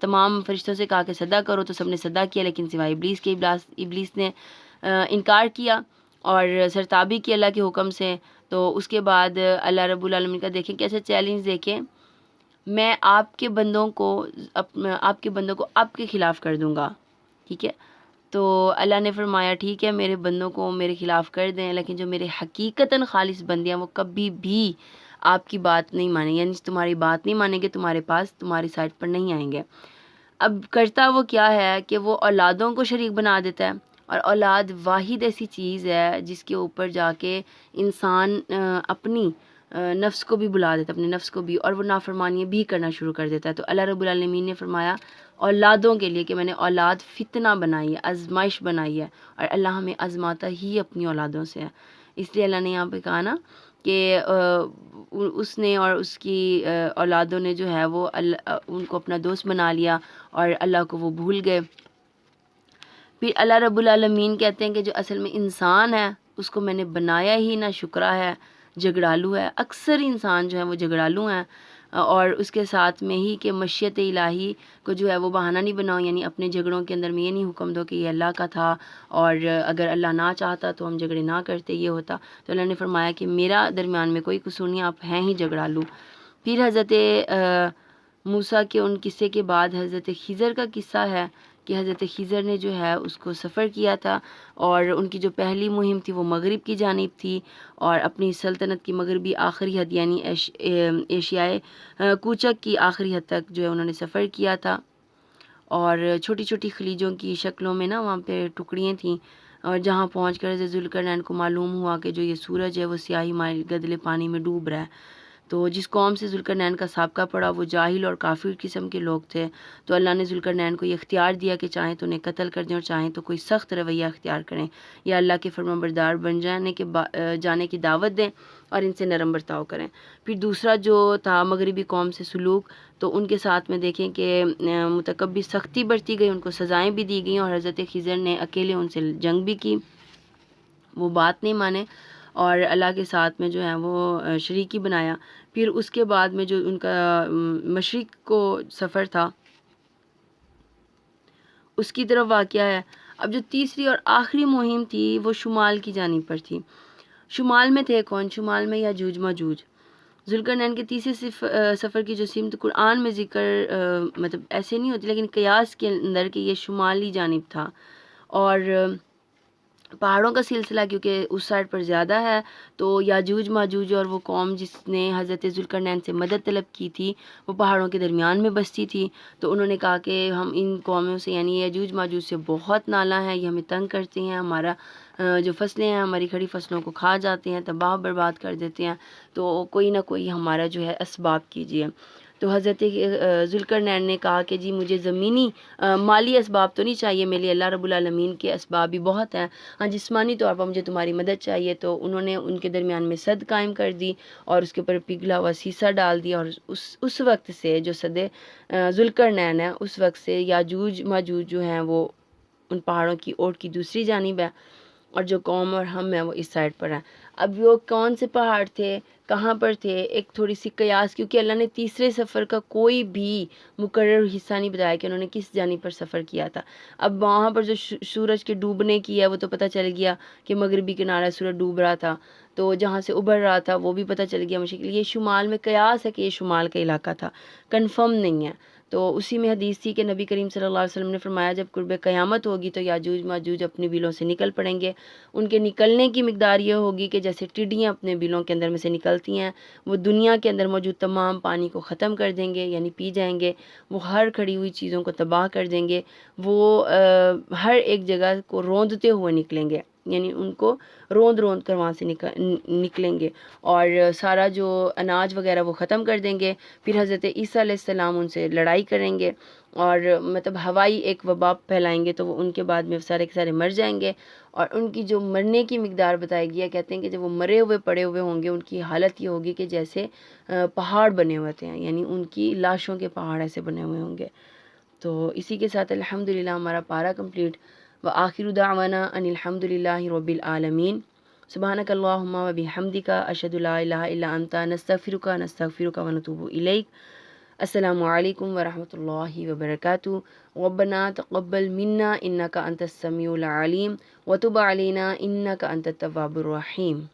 تمام فرشتوں سے کہا کہ سجدہ کرو، تو سب نے سجدہ کیا لیکن سوائے ابلیس کے۔ ابلیس نے انکار کیا اور سرتابی کی اللہ کے حکم سے۔ تو اس کے بعد اللہ رب العالمین کا دیکھیں کیسے چیلنج، دیکھیں میں آپ کے بندوں کو آپ کے خلاف کر دوں گا، ٹھیک ہے۔ تو اللہ نے فرمایا ٹھیک ہے میرے بندوں کو میرے خلاف کر دیں، لیکن جو میرے حقیقتاً خالص بندے ہیں وہ کبھی بھی آپ کی بات نہیں مانیں گے، یعنی تمہاری بات نہیں مانیں گے، تمہارے پاس تمہاری سائٹ پر نہیں آئیں گے۔ اب کرتا وہ کیا ہے کہ وہ اولادوں کو شریک بنا دیتا ہے، اور اولاد واحد ایسی چیز ہے جس کے اوپر جا کے انسان اپنی نفس کو بھی بلا دیتا ہے، اپنے نفس کو بھی، اور وہ نافرمانی بھی کرنا شروع کر دیتا ہے۔ تو اللہ رب العالمین نے فرمایا اولادوں کے لیے کہ میں نے اولاد فتنہ بنائی ہے، آزمائش بنائی ہے، اور اللہ ہمیں آزماتا ہی اپنی اولادوں سے ہے۔ اس لیے اللہ نے یہاں پہ کہا نا کہ اس نے اور اس کی اولادوں نے جو ہے وہ ان کو اپنا دوست بنا لیا اور اللہ کو وہ بھول گئے۔ پھر اللہ رب العالمین کہتے ہیں کہ جو اصل میں انسان ہے اس کو میں نے بنایا ہی نہ شکرا ہے، جھگڑالو ہے۔ اکثر انسان جو ہے وہ جھگڑالو ہیں، اور اس کے ساتھ میں ہی کہ مشیت الہی کو جو ہے وہ بہانہ نہیں بناؤ، یعنی اپنے جھگڑوں کے اندر میں یہ نہیں حکم دو کہ یہ اللہ کا تھا، اور اگر اللہ نہ چاہتا تو ہم جھگڑے نہ کرتے، یہ ہوتا۔ تو اللہ نے فرمایا کہ میرا درمیان میں کوئی قصور نہیں، آپ ہیں ہی جھگڑالو۔ پھر حضرت موسیٰ کے ان قصے کے بعد حضرت خضر کا قصہ ہے کہ حضرت خضر نے جو ہے اس کو سفر کیا تھا، اور ان کی جو پہلی مہم تھی وہ مغرب کی جانب تھی، اور اپنی سلطنت کی مغربی آخری حد یعنی ایشیائے کوچک کی آخری حد تک جو ہے انہوں نے سفر کیا تھا، اور چھوٹی چھوٹی خلیجوں کی شکلوں میں نا وہاں پہ ٹکڑیاں تھیں، اور جہاں پہنچ کر حضرت ذوالقرنین کو معلوم ہوا کہ جو یہ سورج ہے وہ سیاہی مائل گدلے پانی میں ڈوب رہا ہے، تو جس قوم سے ذوالقرنین کا سابقہ پڑا وہ جاہل اور کافر قسم کے لوگ تھے، تو اللہ نے ذوالقرنین کو یہ اختیار دیا کہ چاہیں تو انہیں قتل کر دیں اور چاہیں تو کوئی سخت رویہ اختیار کریں، یا اللہ کے فرمانبردار بن جانے کی دعوت دیں اور ان سے نرم برتاؤ کریں۔ پھر دوسرا جو تھا مغربی قوم سے سلوک، تو ان کے ساتھ میں دیکھیں کہ متکبر سختی برتی گئی، ان کو سزائیں بھی دی گئیں، اور حضرت خضر نے اکیلے ان سے جنگ بھی کی، وہ بات نہیں مانے اور اللہ کے ساتھ میں جو ہے وہ شریکی بنایا۔ پھر اس کے بعد میں جو ان کا مشرق کو سفر تھا اس کی طرف واقعہ ہے۔ اب جو تیسری اور آخری مہم تھی وہ شمال کی جانب پر تھی۔ شمال میں تھے کون؟ شمال میں یاجوج ماجوج۔ ذوالقرنین کے تیسرے سفر کی جو سمت قرآن میں ذکر مطلب ایسے نہیں ہوتی، لیکن قیاس کے اندر کہ یہ شمالی جانب تھا، اور پہاڑوں کا سلسلہ کیونکہ اس سائڈ پر زیادہ ہے، تو یاجوج ماجوج اور وہ قوم جس نے حضرت ذوالقرنین سے مدد طلب کی تھی وہ پہاڑوں کے درمیان میں بستی تھی، تو انہوں نے کہا کہ ہم ان قوموں سے یعنی یاجوج ماجوج سے بہت نالاں ہیں، یہ ہمیں تنگ کرتے ہیں، ہمارا جو فصلیں ہیں ہماری کھڑی فصلوں کو کھا جاتے ہیں، تباہ برباد کر دیتے ہیں، تو کوئی نہ کوئی ہمارا جو ہے اسباب کیجیے۔ تو حضرت ذوالقرنین نے کہا کہ جی مجھے زمینی مالی اسباب تو نہیں چاہیے، میرے لیے اللہ رب العالمین کے اسباب بھی بہت ہیں، ہاں جسمانی طور پر مجھے تمہاری مدد چاہیے۔ تو انہوں نے ان کے درمیان میں سد قائم کر دی اور اس کے اوپر پگھلا ہوا سیسا ڈال دیا، اور اس وقت سے جو سد ذوالقرنین ہے اس وقت سے یاجوج ماجوج جو ہیں وہ ان پہاڑوں کی اوٹ کی دوسری جانب ہے، اور جو قوم اور ہم ہیں وہ اس سائڈ پر ہیں۔ اب وہ کون سے پہاڑ تھے، کہاں پر تھے، ایک تھوڑی سی قیاس، کیونکہ اللہ نے تیسرے سفر کا کوئی بھی مقرر حصہ نہیں بتایا کہ انہوں نے کس جانب پر سفر کیا تھا۔ اب وہاں پر جو سورج کے ڈوبنے کی ہے وہ تو پتہ چل گیا کہ مغربی کنارہ سورج ڈوب رہا تھا، تو جہاں سے ابھر رہا تھا وہ بھی پتہ چل گیا مشکل، یہ شمال میں قیاس ہے کہ یہ شمال کا علاقہ تھا، کنفرم نہیں ہے۔ تو اسی میں حدیث تھی کہ نبی کریم صلی اللہ علیہ وسلم نے فرمایا جب قرب قیامت ہوگی تو یاجوج ماجوج اپنے بلوں سے نکل پڑیں گے. ان کے نکلنے کی مقدار یہ ہوگی کہ جیسے ٹڈیاں اپنے بلوں کے اندر میں سے نکلتی ہیں، وہ دنیا کے اندر موجود تمام پانی کو ختم کر دیں گے، یعنی پی جائیں گے. وہ ہر کھڑی ہوئی چیزوں کو تباہ کر دیں گے. وہ ہر ایک جگہ کو روندتے ہوئے نکلیں گے، یعنی ان کو روند روند کر وہاں سے نکلیں گے، اور سارا جو اناج وغیرہ وہ ختم کر دیں گے. پھر حضرت عیسیٰ علیہ السلام ان سے لڑائی کریں گے، اور مطلب ہوائی ایک وبا پھیلائیں گے، تو وہ ان کے بعد میں سارے کے سارے مر جائیں گے. اور ان کی جو مرنے کی مقدار بتائی گئی ہے، کہتے ہیں کہ جب وہ مرے ہوئے پڑے ہوئے ہوں گے، ان کی حالت یہ ہوگی کہ جیسے پہاڑ بنے ہوئے ہیں، یعنی ان کی لاشوں کے پہاڑ ایسے بنے ہوئے ہوں گے. تو اسی کے ساتھ الحمدللہ ہمارا پارہ کمپلیٹ. وآخر دعوانا ان الحمدللہ رب العالمین. سبحانک اللہم و بحمدک اشہد لا الہ الا انت نستغفرک ونتوب الیک. السلام علیکم ورحمۃ اللہ وبرکاتہ. ربنا تقبل منا انک انت السمیع العلیم وتب علینا انک انت التواب الرحیم.